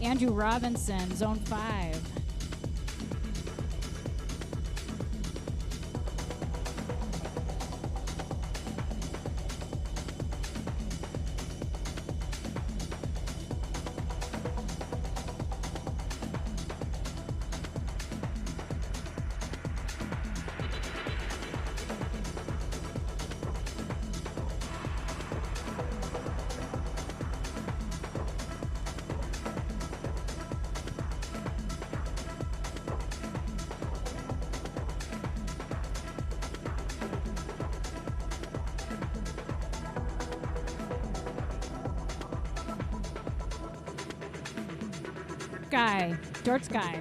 Andrew Robinson, Zone 5. Sky, George Sky.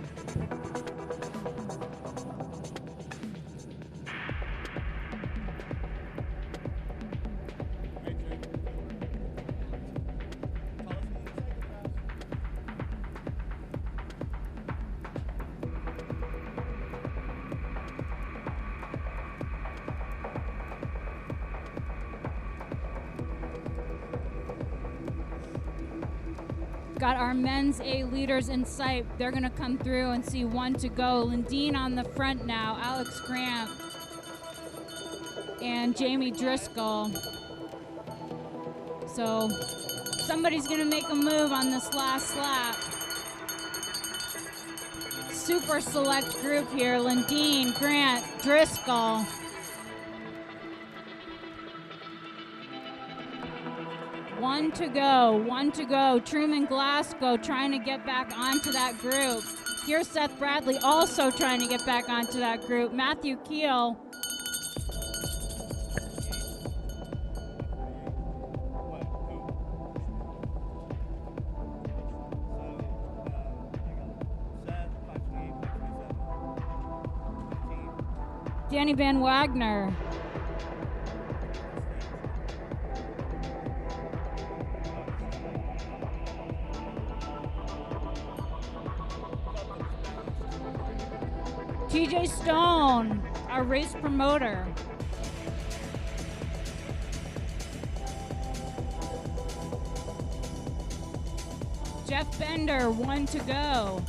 Got our men's A leaders in sight. They're gonna come through and see one to go. Lindeen on the front now, Alex Grant and Jamie Driscoll. So somebody's gonna make a move on this last lap. Super select group here, Lindeen, Grant, Driscoll. One to go. Truman Glasgow trying to get back onto that group. Here's Seth Bradley also trying to get back onto that group. Matthew Keel. Danny Van Wagner. TJ Stone, our race promoter. Jeff Bender, one to go.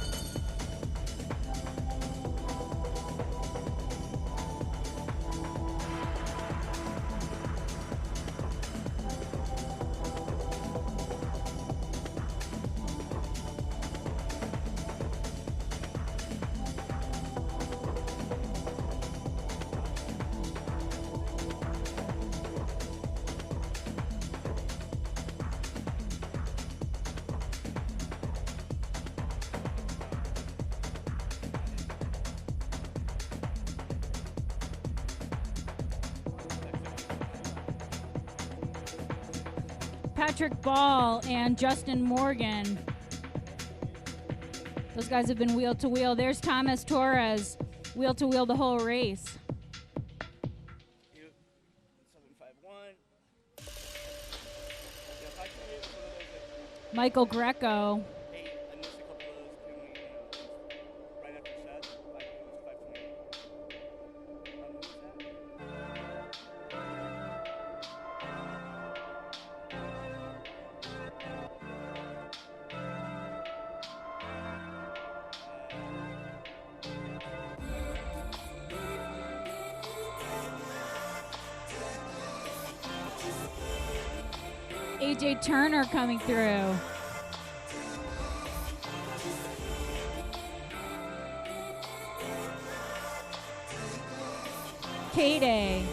Patrick Ball and Justin Morgan. Those guys have been wheel to wheel. There's Thomas Torres, wheel to wheel the whole race. 751. Michael Greco. Hey, I missed a couple of those. Can we, right after Seth? I think it was 520. AJ Turner coming through. K-Day.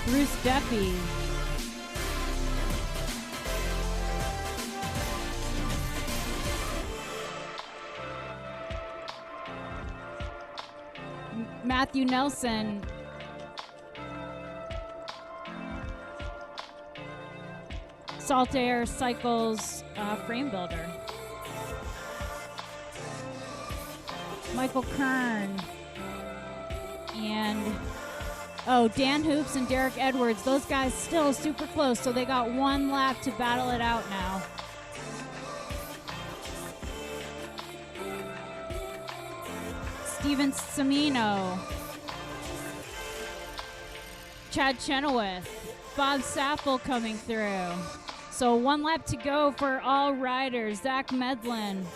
Bruce Duffy. Matthew Nelson. Saltair Cycles frame builder. Michael Kern. And, Dan Hoops and Derek Edwards. Those guys still super close, so they got one lap to battle it out now. Steven Semino. Chad Chenoweth. Bob Sappel coming through. So one lap to go for all riders. Zach Medlin.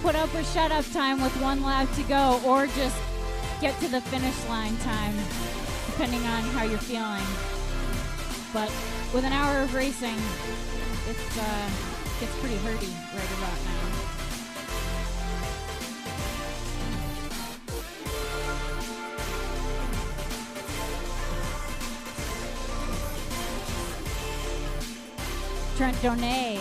Put up or shut up time with one lap to go, or just get to the finish line time, depending on how you're feeling. But with an hour of racing, it gets pretty hurty right about now. Trent Donay.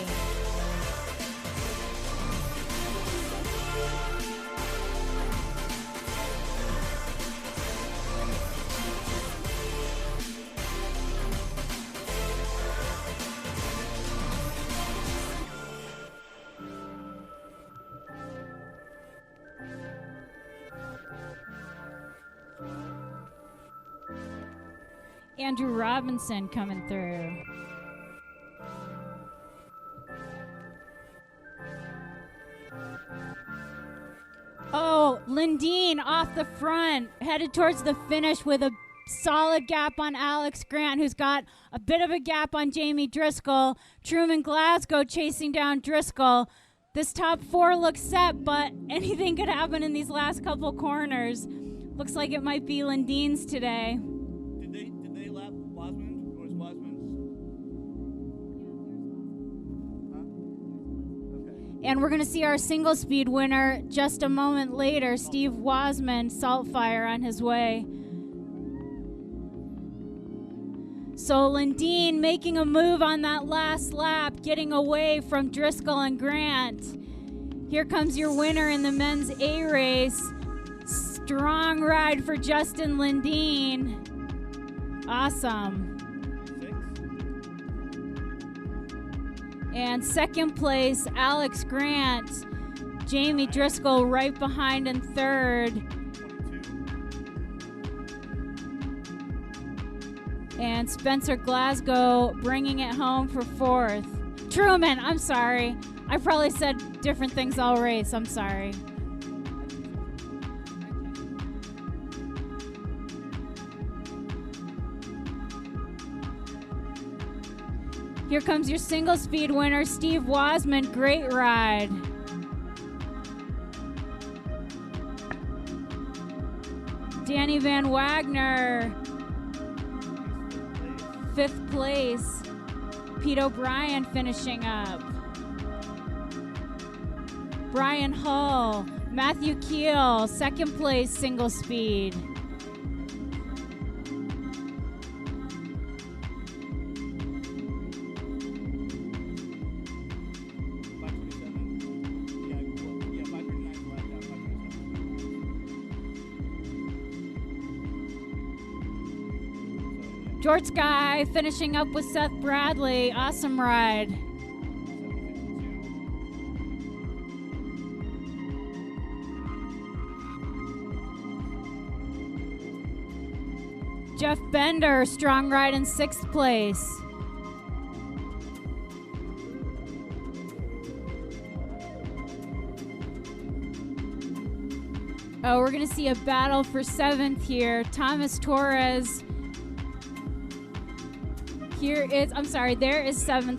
Andrew Robinson coming through. Oh, Lindeen off the front, headed towards the finish with a solid gap on Alex Grant, who's got a bit of a gap on Jamie Driscoll. Truman Glasgow chasing down Driscoll. This top four looks set, but anything could happen in these last couple corners. Looks like it might be Lindeen's today. Did they lap Wasman, or was Wasman's? Huh? Okay. And we're going to see our single speed winner just a moment later, Steve Wasman, Saltfire on his way. So Lindeen making a move on that last lap, getting away from Driscoll and Grant. Here comes your winner in the men's A race. Strong ride for Justin Lindeen. Awesome. 6. And second place, Alex Grant. Jamie Driscoll right behind in third. 22. And Spencer Glasgow bringing it home for fourth. Truman, I'm sorry. I probably said different things all race. I'm sorry. Here comes your single speed winner, Steve Wasman. Great ride. Danny Van Wagner, 5th place. Pete O'Brien finishing up. Brian Hull, Matthew Keel, 2nd place single speed. George Guy finishing up with Seth Bradley. Awesome ride. Jeff Bender, strong ride in 6th place. Oh, we're going to see a battle for 7th here. Thomas Torres. There is 7th